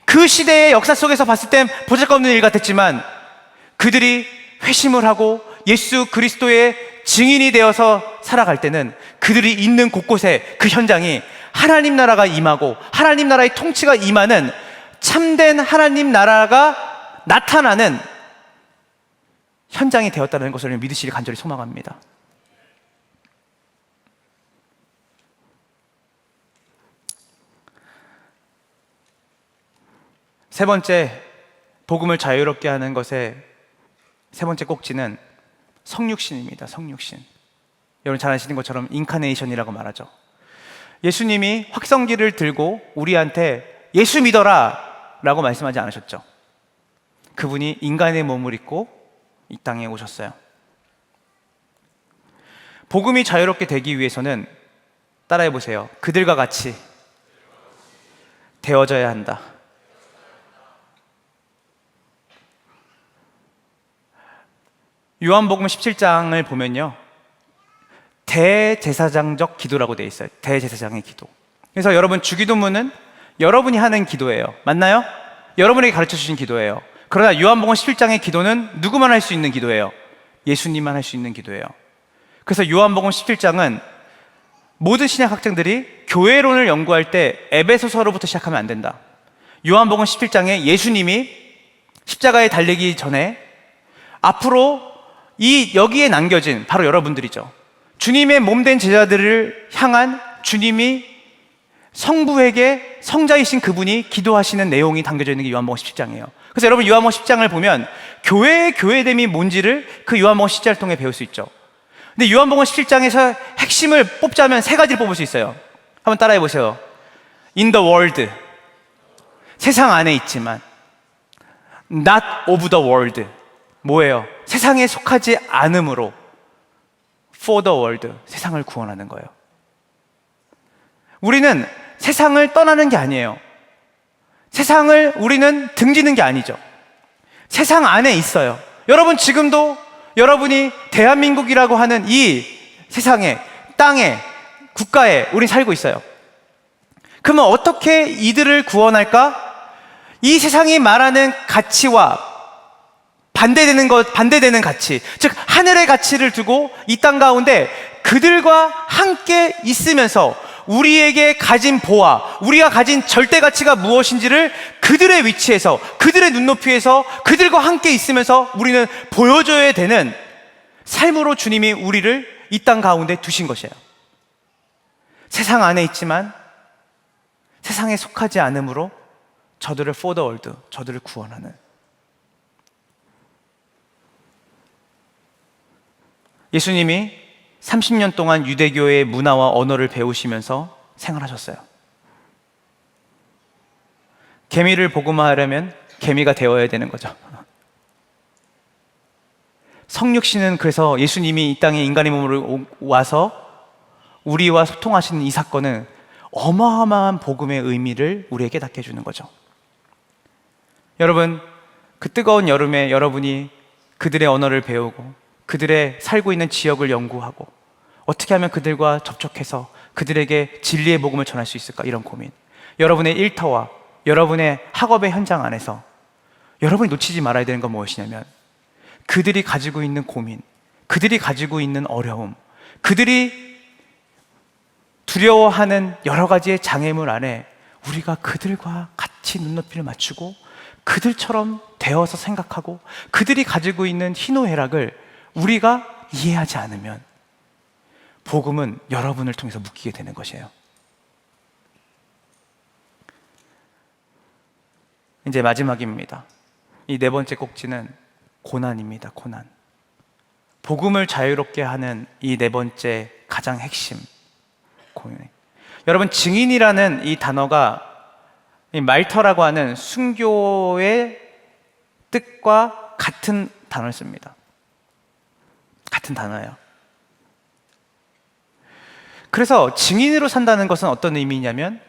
그 시대의 역사 속에서 봤을 땐 보잘것없는 일 같았지만 그들이 회심을 하고 예수 그리스도의 증인이 되어서 살아갈 때는 그들이 있는 곳곳에 그 현장이 하나님 나라가 임하고 하나님 나라의 통치가 임하는 참된 하나님 나라가 나타나는 현장이 되었다는 것을 믿으시길 간절히 소망합니다. 세 번째, 복음을 자유롭게 하는 것의 세 번째 꼭지는 성육신입니다. 성육신. 여러분 잘 아시는 것처럼 인카네이션이라고 말하죠. 예수님이 확성기를 들고 우리한테 예수 믿어라 라고 말씀하지 않으셨죠. 그분이 인간의 몸을 입고 이 땅에 오셨어요. 복음이 자유롭게 되기 위해서는 따라해 보세요. 그들과 같이 되어져야 한다. 요한복음 17장을 보면요, 대제사장적 기도라고 되어 있어요. 대제사장의 기도. 그래서 여러분 주기도문은 여러분이 하는 기도예요. 맞나요? 여러분에게 가르쳐 주신 기도예요. 그러나 요한복음 17장의 기도는 누구만 할 수 있는 기도예요? 예수님만 할 수 있는 기도예요. 그래서 요한복음 17장은 모든 신약학자들이 교회론을 연구할 때 에베소서로부터 시작하면 안 된다. 요한복음 17장에 예수님이 십자가에 달리기 전에 앞으로 여기에 남겨진 바로 여러분들이죠. 주님의 몸된 제자들을 향한 주님이 성부에게 성자이신 그분이 기도하시는 내용이 담겨져 있는 게 요한복음 17장이에요. 그래서 여러분 요한복음 10장을 보면 교회의 교회됨이 뭔지를 그 요한복음 10장을 통해 배울 수 있죠. 근데 요한복음 17장에서 핵심을 뽑자면 세 가지를 뽑을 수 있어요. 한번 따라해 보세요. in the world. 세상 안에 있지만 not of the world. 뭐예요? 세상에 속하지 않음으로 for the world. 세상을 구원하는 거예요. 우리는 세상을 떠나는 게 아니에요. 세상을 우리는 등지는 게 아니죠. 세상 안에 있어요. 여러분 지금도 여러분이 대한민국이라고 하는 이 세상에, 땅에, 국가에 우리 살고 있어요. 그러면 어떻게 이들을 구원할까? 이 세상이 말하는 가치와 반대되는 가치, 즉 하늘의 가치를 두고 이 땅 가운데 그들과 함께 있으면서 우리에게 가진 보아, 우리가 가진 절대 가치가 무엇인지를 그들의 위치에서, 그들의 눈높이에서 그들과 함께 있으면서 우리는 보여줘야 되는 삶으로 주님이 우리를 이 땅 가운데 두신 것이에요. 세상 안에 있지만 세상에 속하지 않으므로 저들을 for the world, 저들을 구원하는. 예수님이 30년 동안 유대교의 문화와 언어를 배우시면서 생활하셨어요. 개미를 복음화하려면 개미가 되어야 되는 거죠. 성육신은 그래서 예수님이 이 땅에 인간의 몸으로 와서 우리와 소통하시는 이 사건은 어마어마한 복음의 의미를 우리에게 닿게 해주는 거죠. 여러분, 그 뜨거운 여름에 여러분이 그들의 언어를 배우고 그들의 살고 있는 지역을 연구하고 어떻게 하면 그들과 접촉해서 그들에게 진리의 복음을 전할 수 있을까, 이런 고민. 여러분의 일터와 여러분의 학업의 현장 안에서 여러분이 놓치지 말아야 되는 건 무엇이냐면 그들이 가지고 있는 고민, 그들이 가지고 있는 어려움, 그들이 두려워하는 여러 가지의 장애물 안에 우리가 그들과 같이 눈높이를 맞추고 그들처럼 되어서 생각하고 그들이 가지고 있는 희노애락을 우리가 이해하지 않으면 복음은 여러분을 통해서 묶이게 되는 것이에요. 이제 마지막입니다. 이 네 번째 꼭지는 고난입니다. 고난. 복음을 자유롭게 하는 이 네 번째 가장 핵심. 고난. 여러분, 증인이라는 이 단어가 이 말터라고 하는 순교의 뜻과 같은 단어를 씁니다. 같은 단어예요. 그래서 증인으로 산다는 것은 어떤 의미냐면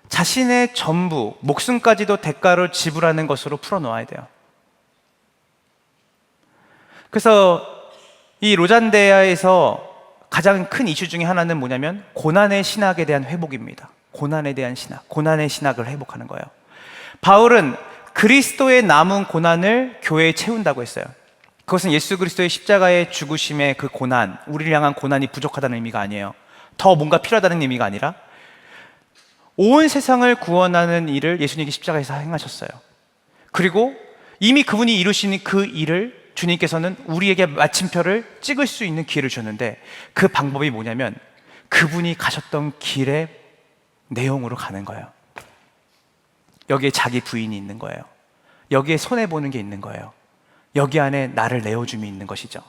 자신의 전부, 목숨까지도 대가로 지불하는 것으로 풀어놓아야 돼요. 그래서 이 로잔데아에서 가장 큰 이슈 중에 하나는 뭐냐면 고난의 신학에 대한 회복입니다. 고난에 대한 신학, 고난의 신학을 회복하는 거예요. 바울은 그리스도의 남은 고난을 교회에 채운다고 했어요. 그것은 예수 그리스도의 십자가의 죽으심의 그 고난, 우리를 향한 고난이 부족하다는 의미가 아니에요. 더 뭔가 필요하다는 의미가 아니라 온 세상을 구원하는 일을 예수님이 십자가에서 행하셨어요. 그리고 이미 그분이 이루신 그 일을 주님께서는 우리에게 마침표를 찍을 수 있는 기회를 주셨는데 그 방법이 뭐냐면 그분이 가셨던 길의 내용으로 가는 거예요. 여기에 자기 부인이 있는 거예요. 여기에 손해보는 게 있는 거예요. 여기 안에 나를 내어줌이 있는 것이죠.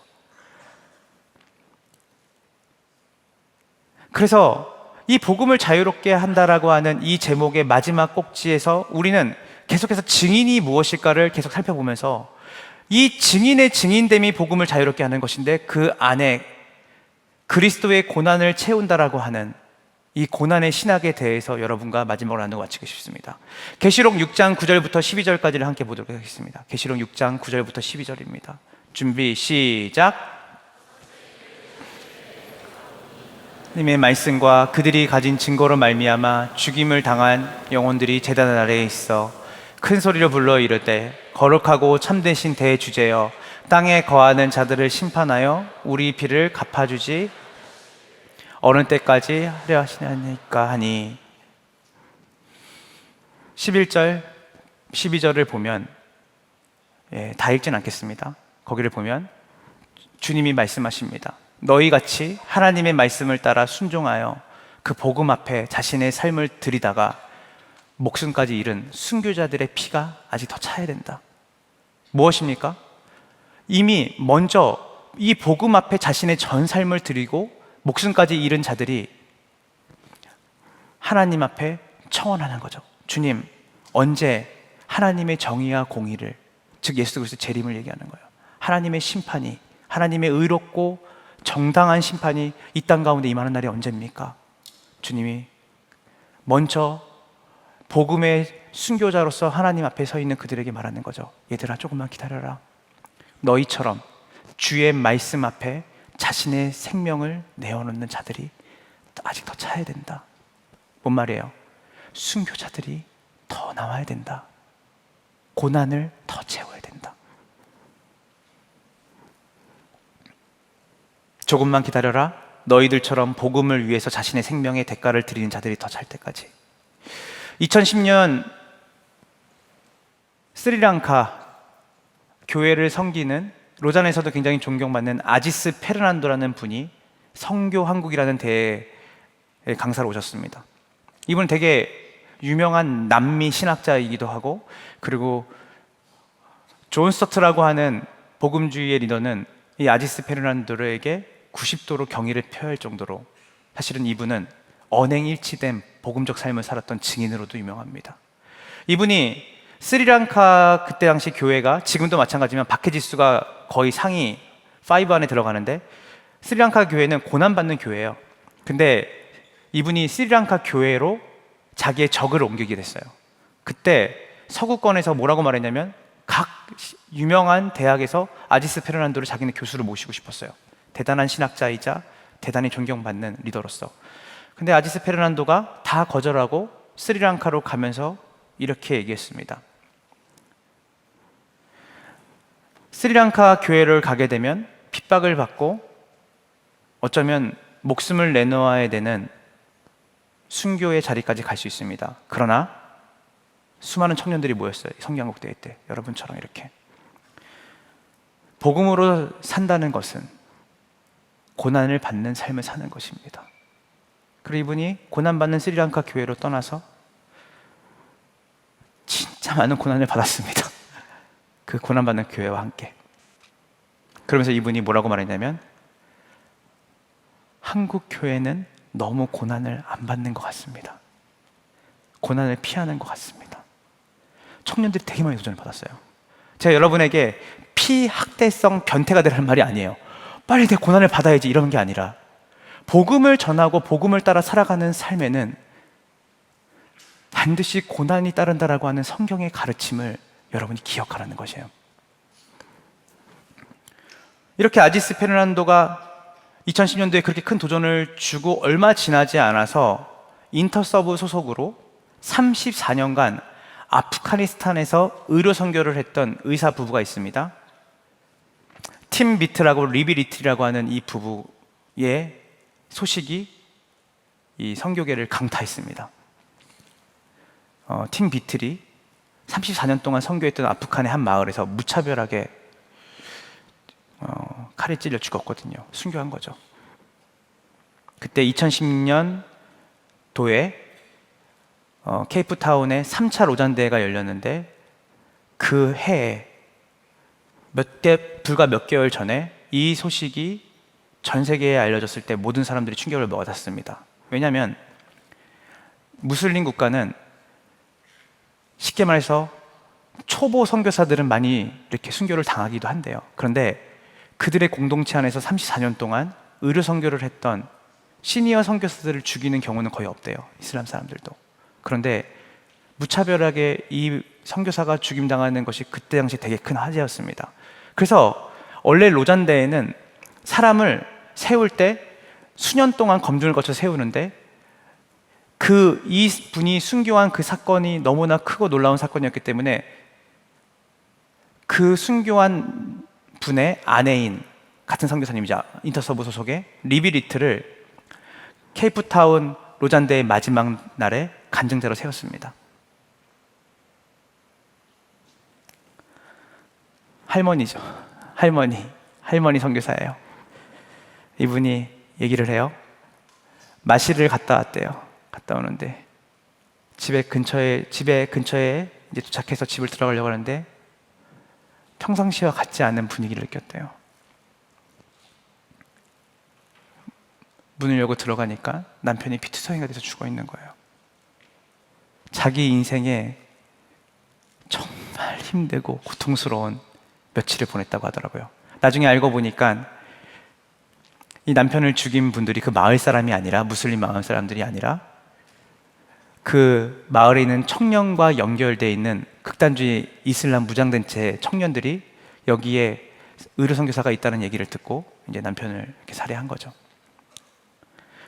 그래서 이 복음을 자유롭게 한다라고 하는 이 제목의 마지막 꼭지에서 우리는 계속해서 증인이 무엇일까를 계속 살펴보면서 이 증인의 증인됨이 복음을 자유롭게 하는 것인데 그 안에 그리스도의 고난을 채운다라고 하는 이 고난의 신학에 대해서 여러분과 마지막으로 나누고 마치고 싶습니다. 계시록 6장 9절부터 12절까지를 함께 보도록 하겠습니다. 계시록 6장 9절부터 12절입니다. 준비 시작. 하나님의 말씀과 그들이 가진 증거로 말미암아 죽임을 당한 영혼들이 제단 아래에 있어 큰 소리로 불러 이르되 거룩하고 참되신 대주제여 땅에 거하는 자들을 심판하여 우리 피를 갚아주지 어느 때까지 하려 하시냐니까 하니. 11절 12절을 보면 다 읽진 않겠습니다. 거기를 보면 주님이 말씀하십니다. 너희같이 하나님의 말씀을 따라 순종하여 그 복음 앞에 자신의 삶을 들이다가 목숨까지 잃은 순교자들의 피가 아직 더 차야 된다. 무엇입니까? 이미 먼저 이 복음 앞에 자신의 전 삶을 드리고 목숨까지 잃은 자들이 하나님 앞에 청원하는 거죠. 주님, 언제 하나님의 정의와 공의를, 즉 예수 그리스도의 재림을 얘기하는 거예요. 하나님의 심판이, 하나님의 의롭고 정당한 심판이 이 땅 가운데 임하는 날이 언제입니까? 주님이 먼저 복음의 순교자로서 하나님 앞에 서 있는 그들에게 말하는 거죠. 얘들아, 조금만 기다려라. 너희처럼 주의 말씀 앞에 자신의 생명을 내어놓는 자들이 아직 더 차야 된다. 뭔 말이에요? 순교자들이 더 나와야 된다. 고난을 더 채워야 된다. 조금만 기다려라. 너희들처럼 복음을 위해서 자신의 생명의 대가를 드리는 자들이 더 찰 때까지. 2010년 스리랑카 교회를 섬기는, 로잔에서도 굉장히 존경받는 아지스 페르난도라는 분이 성교 한국이라는 대회에 강사로 오셨습니다. 이분은 되게 유명한 남미 신학자이기도 하고, 그리고 존 스토트라고 하는 복음주의의 리더는 이 아지스 페르난도에게 90도로 경의를 표할 정도로, 사실은 이분은 언행일치된 복음적 삶을 살았던 증인으로도 유명합니다. 이분이 스리랑카 그때 당시 교회가, 지금도 마찬가지지만 박해 지수가 거의 상위 5 안에 들어가는데, 스리랑카 교회는 고난받는 교회예요. 근데 이분이 스리랑카 교회로 자기의 적을 옮기게 됐어요. 그때 서구권에서 뭐라고 말했냐면, 각 유명한 대학에서 아지스 페르난도를 자기는 교수로 모시고 싶었어요. 대단한 신학자이자 대단히 존경받는 리더로서. 근데 아지스 페르난도가 다 거절하고 스리랑카로 가면서 이렇게 얘기했습니다. 스리랑카 교회를 가게 되면 핍박을 받고 어쩌면 목숨을 내놓아야 되는 순교의 자리까지 갈 수 있습니다. 그러나 수많은 청년들이 모였어요. 성경국 대회 때 여러분처럼 이렇게. 복음으로 산다는 것은 고난을 받는 삶을 사는 것입니다. 그리고 이분이 고난받는 스리랑카 교회로 떠나서 진짜 많은 고난을 받았습니다. 그 고난받는 교회와 함께. 그러면서 이분이 뭐라고 말했냐면, 한국 교회는 너무 고난을 안 받는 것 같습니다. 고난을 피하는 것 같습니다. 청년들이 되게 많이 도전을 받았어요. 제가 여러분에게 피학대성 변태가 되라는 말이 아니에요. 빨리 내 고난을 받아야지 이런 게 아니라, 복음을 전하고 복음을 따라 살아가는 삶에는 반드시 고난이 따른다라고 하는 성경의 가르침을 여러분이 기억하라는 것이에요. 이렇게 아지스 페르난도가 2010년도에 그렇게 큰 도전을 주고 얼마 지나지 않아서 인터서브 소속으로 34년간 아프가니스탄에서 의료 선교를 했던 의사 부부가 있습니다. 팀 비트라고 리비 리틀이라고 하는 이 부부의 소식이 이 선교계를 강타했습니다. 팀 비틀이 34년 동안 선교했던 아프간의 한 마을에서 무차별하게 칼에 찔려 죽었거든요. 순교한 거죠. 그때 2010년 도에 케이프타운에 3차 로잔대회가 열렸는데, 그 해에 불과 몇 개월 전에 이 소식이 전 세계에 알려졌을 때 모든 사람들이 충격을 먹었습니다. 왜냐하면 무슬림 국가는 쉽게 말해서 초보 선교사들은 많이 이렇게 순교를 당하기도 한대요. 그런데 그들의 공동체 안에서 34년 동안 의료 선교를 했던 시니어 선교사들을 죽이는 경우는 거의 없대요. 이슬람 사람들도. 그런데 무차별하게 이 선교사가 죽임당하는 것이 그때 당시 되게 큰 화제였습니다. 그래서 원래 로잔대에는 사람을 세울 때 수년 동안 검증을 거쳐 세우는데, 이 분이 순교한 그 사건이 너무나 크고 놀라운 사건이었기 때문에 그 순교한 분의 아내인, 같은 선교사님이자 인터서브 소속의 리비 리틀을 케이프타운 로잔대의 마지막 날에 간증자로 세웠습니다. 할머니죠. 할머니 선교사예요. 이분이 얘기를 해요. 마실을 갔다 왔대요. 갔다 오는데 집에 근처에 이제 도착해서 집을 들어가려고 하는데 평상시와 같지 않은 분위기를 느꼈대요. 문을 열고 들어가니까 남편이 피투성이가 돼서 죽어 있는 거예요. 자기 인생에 정말 힘들고 고통스러운 며칠을 보냈다고 하더라고요. 나중에 알고 보니까 이 남편을 죽인 분들이 그 마을 사람이 아니라, 무슬림 마을 사람들이 아니라 그 마을에 있는 청년과 연결되어 있는 극단주의 이슬람 무장단체 청년들이 여기에 의료 선교사가 있다는 얘기를 듣고 이제 남편을 이렇게 살해한 거죠.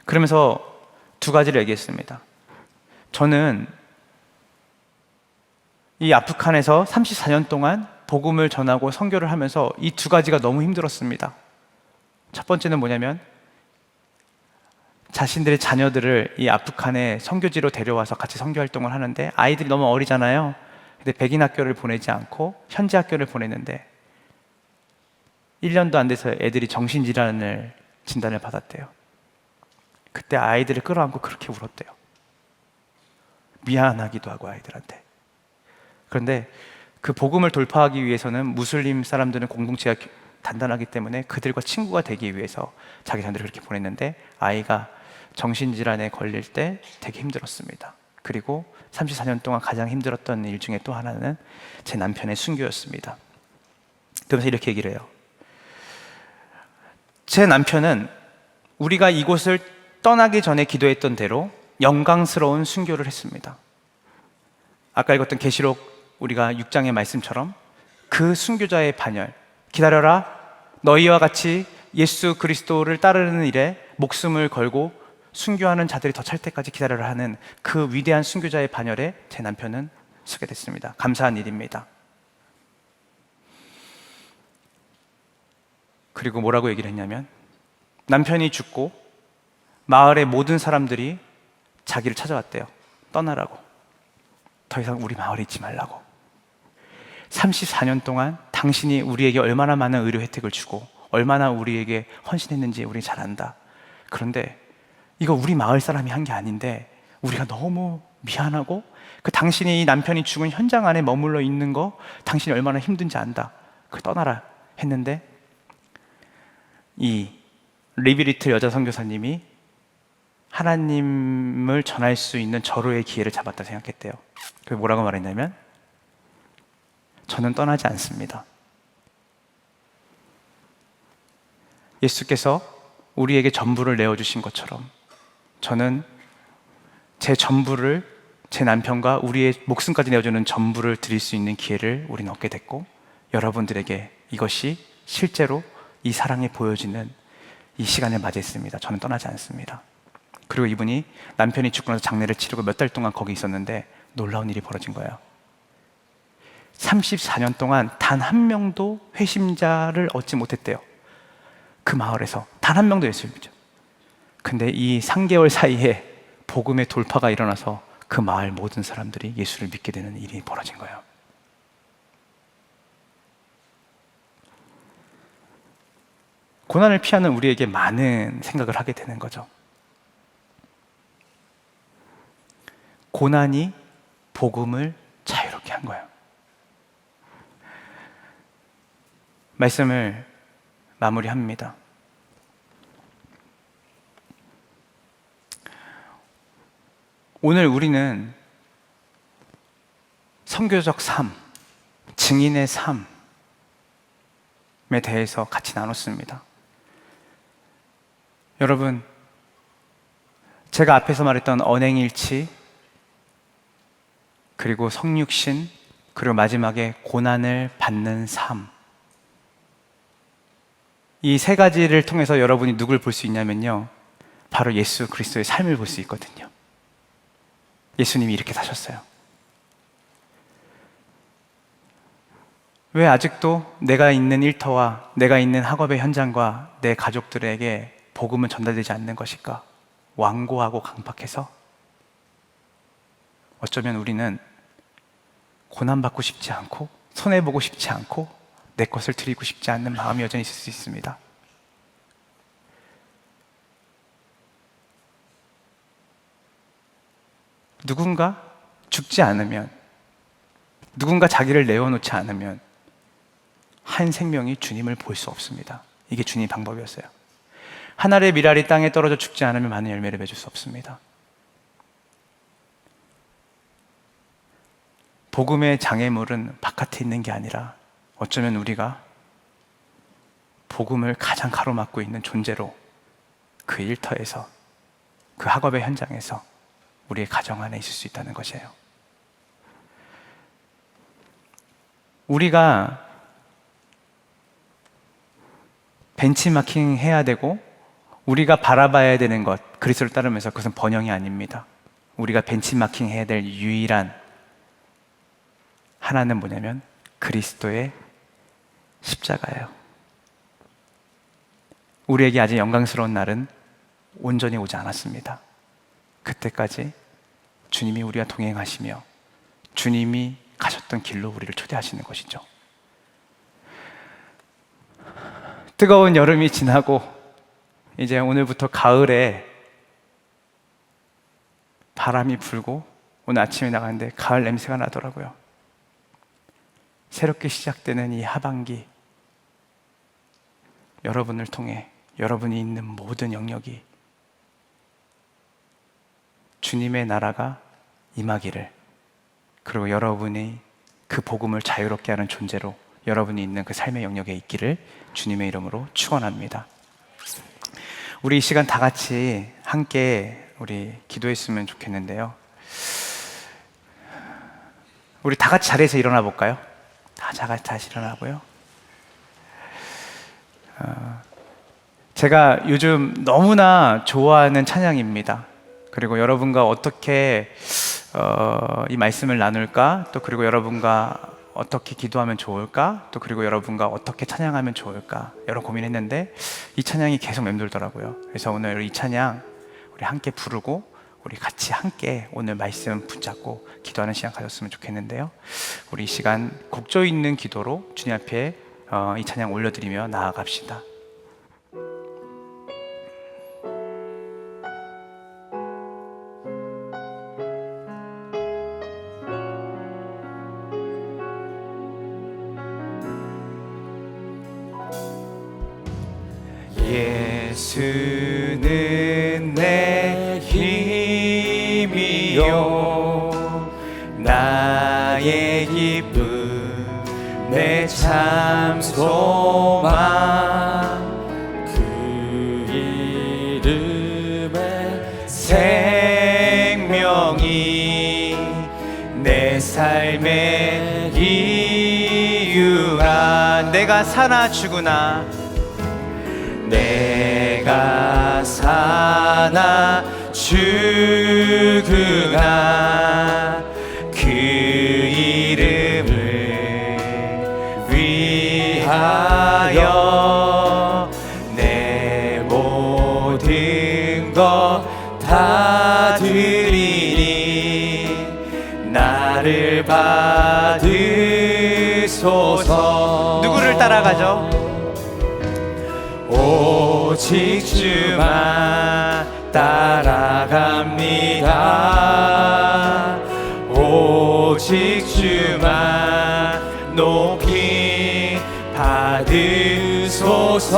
그러면서 두 가지를 얘기했습니다. 저는 이 아프간에서 34년 동안 복음을 전하고 선교를 하면서 이 두 가지가 너무 힘들었습니다. 첫 번째는 뭐냐면 자신들의 자녀들을 이 아프간의 선교지로 데려와서 같이 선교 활동을 하는데 아이들이 너무 어리잖아요. 근데 백인 학교를 보내지 않고 현지 학교를 보냈는데 1년도 안 돼서 애들이 정신질환을 진단을 받았대요. 그때 아이들을 끌어안고 그렇게 울었대요. 미안하기도 하고 아이들한테. 그런데 그 복음을 돌파하기 위해서는 무슬림 사람들은 공동체가 단단하기 때문에 그들과 친구가 되기 위해서 자기 자녀들을 그렇게 보냈는데 아이가 정신질환에 걸릴 때 되게 힘들었습니다. 그리고 34년 동안 가장 힘들었던 일 중에 또 하나는 제 남편의 순교였습니다. 그러면서 이렇게 얘기를 해요. 제 남편은 우리가 이곳을 떠나기 전에 기도했던 대로 영광스러운 순교를 했습니다. 아까 읽었던 계시록 우리가 6장의 말씀처럼 그 순교자의 반열, 기다려라, 너희와 같이 예수 그리스도를 따르는 일에 목숨을 걸고 순교하는 자들이 더 찰 때까지 기다려라 하는 그 위대한 순교자의 반열에 제 남편은 서게 됐습니다. 감사한 일입니다. 그리고 뭐라고 얘기를 했냐면 남편이 죽고 마을의 모든 사람들이 자기를 찾아왔대요. 떠나라고. 더 이상 우리 마을에 있지 말라고. 34년 동안 당신이 우리에게 얼마나 많은 의료 혜택을 주고 얼마나 우리에게 헌신했는지 우리 잘 안다. 그런데 이거 우리 마을 사람이 한 게 아닌데 우리가 너무 미안하고 그 당신이 이 남편이 죽은 현장 안에 머물러 있는 거 당신이 얼마나 힘든지 안다. 그 떠나라 했는데 이 리비리틀 여자 선교사님이 하나님을 전할 수 있는 절호의 기회를 잡았다 생각했대요. 그래서 뭐라고 말했냐면 저는 떠나지 않습니다. 예수께서 우리에게 전부를 내어주신 것처럼 저는 제 전부를 제 남편과 우리의 목숨까지 내어주는 전부를 드릴 수 있는 기회를 우리는 얻게 됐고 여러분들에게 이것이 실제로 이 사랑이 보여지는 이 시간을 맞이했습니다. 저는 떠나지 않습니다. 그리고 이분이 남편이 죽고 나서 장례를 치르고 몇 달 동안 거기 있었는데 놀라운 일이 벌어진 거예요. 34년 동안 단 한 명도 회심자를 얻지 못했대요. 그 마을에서 단 한 명도 예수를 믿죠. 근데 이 3개월 사이에 복음의 돌파가 일어나서 그 마을 모든 사람들이 예수를 믿게 되는 일이 벌어진 거예요. 고난을 피하는 우리에게 많은 생각을 하게 되는 거죠. 고난이 복음을 자유롭게 한 거예요. 말씀을 마무리합니다. 오늘 우리는 선교적 삶, 증인의 삶에 대해서 같이 나눴습니다. 여러분, 제가 앞에서 말했던 언행일치, 그리고 성육신, 그리고 마지막에 고난을 받는 삶, 이 세 가지를 통해서 여러분이 누굴 볼 수 있냐면요, 바로 예수 그리스도의 삶을 볼 수 있거든요. 예수님이 이렇게 사셨어요. 왜 아직도 내가 있는 일터와 내가 있는 학업의 현장과 내 가족들에게 복음은 전달되지 않는 것일까? 완고하고 강박해서? 어쩌면 우리는 고난받고 싶지 않고 손해보고 싶지 않고 내 것을 드리고 싶지 않는 마음이 여전히 있을 수 있습니다. 누군가 죽지 않으면, 누군가 자기를 내어놓지 않으면 한 생명이 주님을 볼 수 없습니다. 이게 주님 방법이었어요. 한 알의 밀알이 땅에 떨어져 죽지 않으면 많은 열매를 맺을 수 없습니다. 복음의 장애물은 바깥에 있는 게 아니라 어쩌면 우리가 복음을 가장 가로막고 있는 존재로 그 일터에서, 그 학업의 현장에서, 우리의 가정 안에 있을 수 있다는 것이에요. 우리가 벤치마킹 해야 되고 우리가 바라봐야 되는 것, 그리스도를 따르면서 그것은 번영이 아닙니다. 우리가 벤치마킹 해야 될 유일한 하나는 뭐냐면 그리스도의 십자가예요. 우리에게 아직 영광스러운 날은 온전히 오지 않았습니다. 그때까지 주님이 우리와 동행하시며 주님이 가셨던 길로 우리를 초대하시는 것이죠. 뜨거운 여름이 지나고 이제 오늘부터 가을에 바람이 불고 오늘 아침에 나갔는데 가을 냄새가 나더라고요. 새롭게 시작되는 이 하반기, 여러분을 통해 여러분이 있는 모든 영역이 주님의 나라가 임하기를, 그리고 여러분이 그 복음을 자유롭게 하는 존재로 여러분이 있는 그 삶의 영역에 있기를 주님의 이름으로 축원합니다. 우리 이 시간 다 같이 함께 우리 기도했으면 좋겠는데요. 우리 다 같이 자리에서 일어나 볼까요? 다 같이 다시 일어나고요. 제가 요즘 너무나 좋아하는 찬양입니다. 그리고 여러분과 어떻게 이 말씀을 나눌까? 또 그리고 여러분과 어떻게 기도하면 좋을까? 또 그리고 여러분과 어떻게 찬양하면 좋을까? 여러 고민했는데 이 찬양이 계속 맴돌더라고요. 그래서 오늘 이 찬양 우리 함께 부르고 우리 같이 함께 오늘 말씀 붙잡고 기도하는 시간 가졌으면 좋겠는데요. 우리 이 시간 곡조 있는 기도로 주님 앞에 이 찬양 올려드리며 나아갑시다. 예수는 내 힘이요 나의 기쁨 내 참 소망 그 이름에 생명이 내 삶의 이유라. 내가 사나 죽으나 내가 사나 죽으나 그 이름을 위하여 내 모든 것 다 드리니 나를 받으소서. 누구를 따라가죠? 오직 주만 따라갑니다. 오직 주만 높이 받으소서.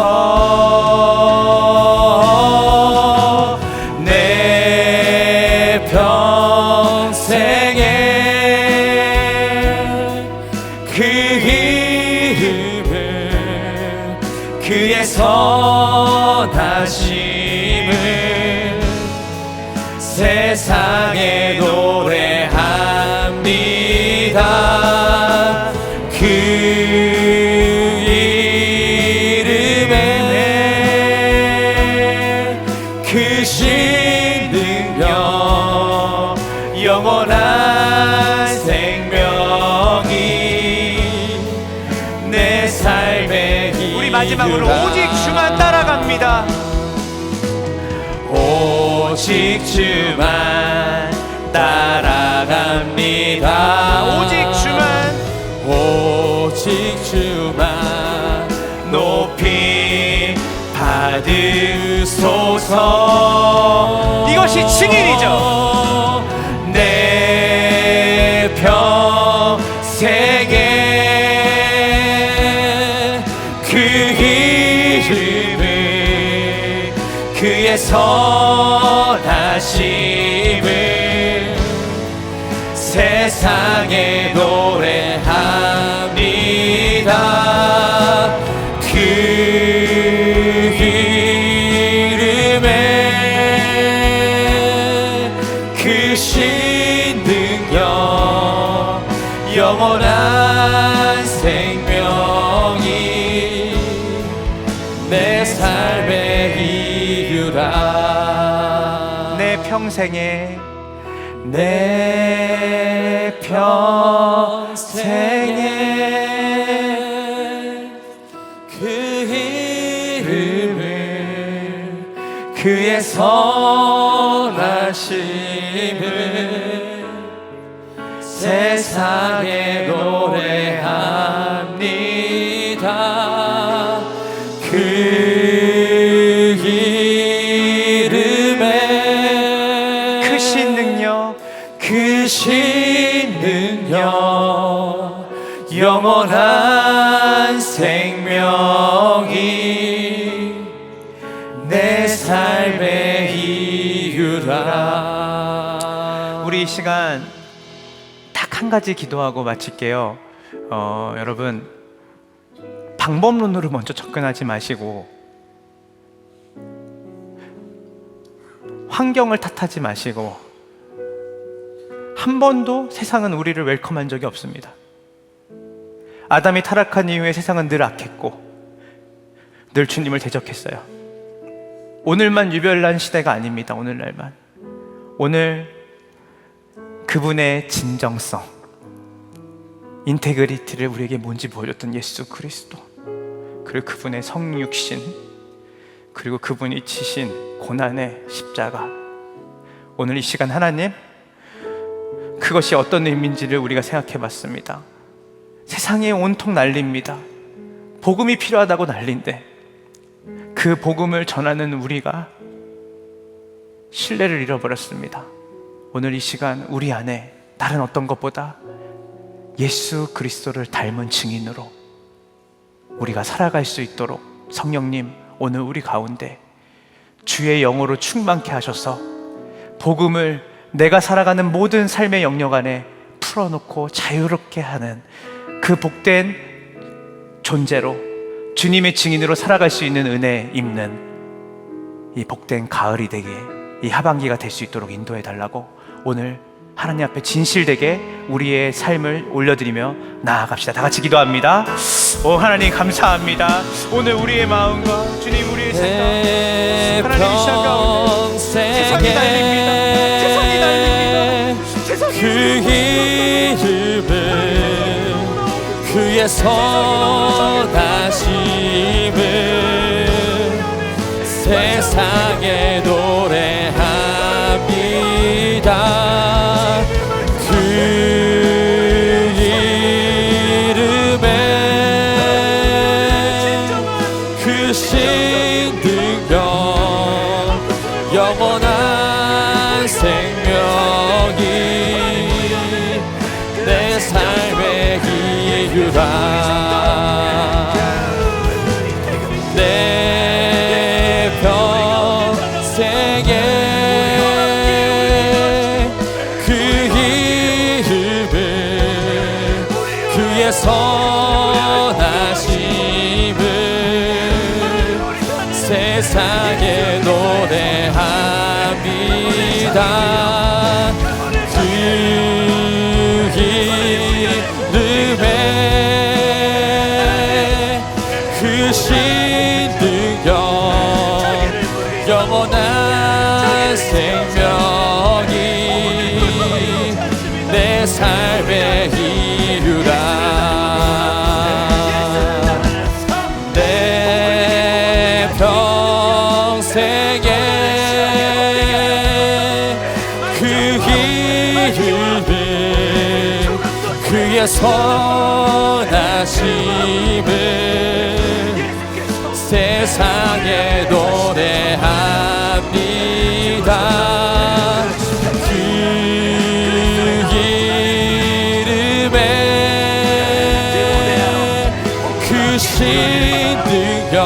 내 평생에 그 이름을 그의 선하심을 세상에 노래합니다. 그 이름에 그 신능력 영원한 생명이 내 삶의 우리 마지막으로 오직 주만 따라갑니다. 오직 주만 따라갑니다. 오직 주만 높이 받으소서. 이것이 증인이죠. 내 평생에 그 이름을 그의 선하심을 세상에 노래합니다. 그 이름에 크신 능력 영원한 생명이 내 삶의 이유라. 내 평생에 그 이름을 그의 선하심을 세상에 노래합니다. 그 이름에 크신 능력 영원한 생명이 내 삶의 이유라. 우리 이 시간 딱 한 가지 기도하고 마칠게요. 여러분, 방법론으로 먼저 접근하지 마시고 환경을 탓하지 마시고, 한 번도 세상은 우리를 웰컴한 적이 없습니다. 아담이 타락한 이후에 세상은 늘 악했고 늘 주님을 대적했어요. 오늘만 유별난 시대가 아닙니다. 오늘날만. 오늘 그분의 진정성, 인테그리티를 우리에게 뭔지 보여줬던 예수 그리스도, 그리고 그분의 성육신, 그리고 그분이 지신 고난의 십자가. 오늘 이 시간 하나님, 그것이 어떤 의미인지를 우리가 생각해 봤습니다. 세상에 온통 난리입니다. 복음이 필요하다고 난리인데 그 복음을 전하는 우리가 신뢰를 잃어버렸습니다. 오늘 이 시간 우리 안에 다른 어떤 것보다 예수 그리스도를 닮은 증인으로 우리가 살아갈 수 있도록 성령님, 오늘 우리 가운데 주의 영으로 충만케 하셔서 복음을 내가 살아가는 모든 삶의 영역 안에 풀어놓고 자유롭게 하는 그 복된 존재로 주님의 증인으로 살아갈 수 있는 은혜 입는 이 복된 가을이 되게, 이 하반기가 될 수 있도록 인도해 달라고 오늘 하나님 앞에 진실되게 우리의 삶을 올려드리며 나아갑시다. 다 같이 기도합니다. 오 하나님 감사합니다. 오늘 우리의 마음과 주님 우리의 생각, 하나님 이 시간 가운데 세상이 달립니다. 세상이 달립니다. 세상이 그 이름을 그의 선하심을 세상에 노래합니다. 그 이름에 크신 능력 영원한 생명이 내 삶의 이유라. 내 평생에 그 이름을 그의 선하심을 세상에 노래합니다. 그 이름에 크신 능력 영원한 생명이 내 삶의 이유라. 내 평생에 그 이름을 그의 선하심을 세상에 노래합니다. 그 이름에 크신 능력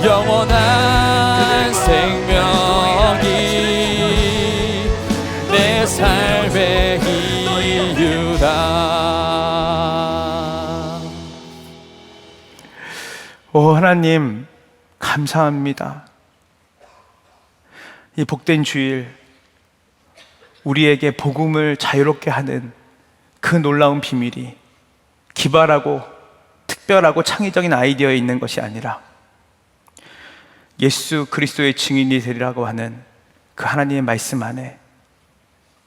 영원한 생명이 내 삶의 오 하나님 감사합니다. 이 복된 주일 우리에게 복음을 자유롭게 하는 그 놀라운 비밀이 기발하고 특별하고 창의적인 아이디어에 있는 것이 아니라 예수 그리스도의 증인이 되리라고 하는 그 하나님의 말씀 안에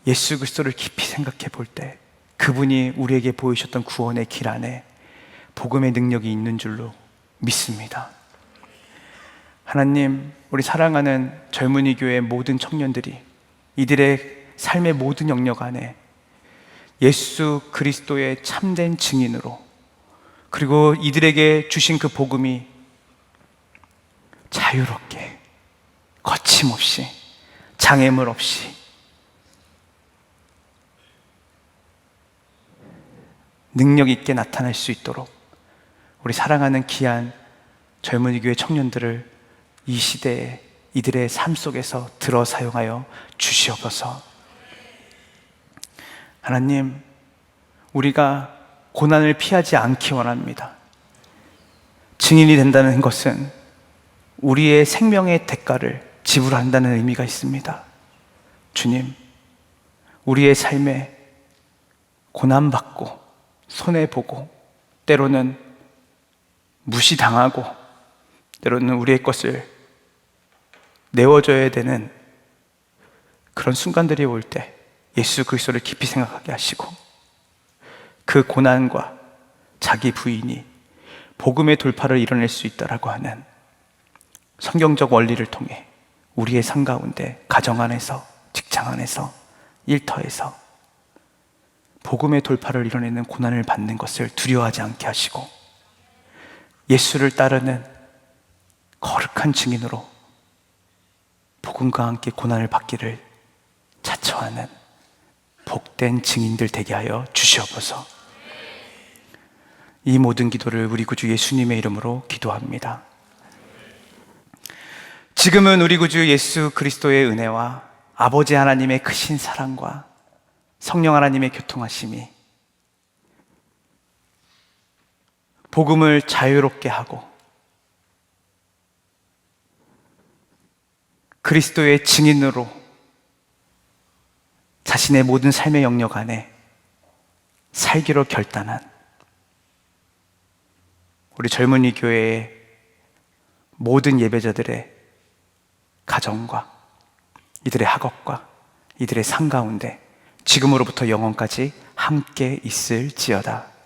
예수 그리스도를 깊이 생각해 볼 때 그분이 우리에게 보이셨던 구원의 길 안에 복음의 능력이 있는 줄로 믿습니다. 하나님, 우리 사랑하는 젊은이 교회 모든 청년들이 이들의 삶의 모든 영역 안에 예수 그리스도의 참된 증인으로, 그리고 이들에게 주신 그 복음이 자유롭게 거침없이 장애물 없이 능력 있게 나타날 수 있도록 우리 사랑하는 귀한 젊은이 교회 청년들을 이 시대에 이들의 삶 속에서 들어 사용하여 주시옵소서. 하나님, 우리가 고난을 피하지 않기 원합니다. 증인이 된다는 것은 우리의 생명의 대가를 지불한다는 의미가 있습니다. 주님, 우리의 삶에 고난받고 손해보고 때로는 무시당하고 때로는 우리의 것을 내어줘야 되는 그런 순간들이 올 때 예수 그리스도를 깊이 생각하게 하시고 그 고난과 자기 부인이 복음의 돌파를 이뤄낼 수 있다라고 하는 성경적 원리를 통해 우리의 삶 가운데 가정 안에서, 직장 안에서, 일터에서 복음의 돌파를 이뤄내는 고난을 받는 것을 두려워하지 않게 하시고 예수를 따르는 거룩한 증인으로 복음과 함께 고난을 받기를 자처하는 복된 증인들 되게 하여 주시옵소서. 이 모든 기도를 우리 구주 예수님의 이름으로 기도합니다. 지금은 우리 구주 예수 그리스도의 은혜와 아버지 하나님의 크신 사랑과 성령 하나님의 교통하심이 복음을 자유롭게 하고 그리스도의 증인으로 자신의 모든 삶의 영역 안에 살기로 결단한 우리 젊은이 교회의 모든 예배자들의 가정과 이들의 학업과 이들의 삶 가운데 지금으로부터 영원까지 함께 있을지어다.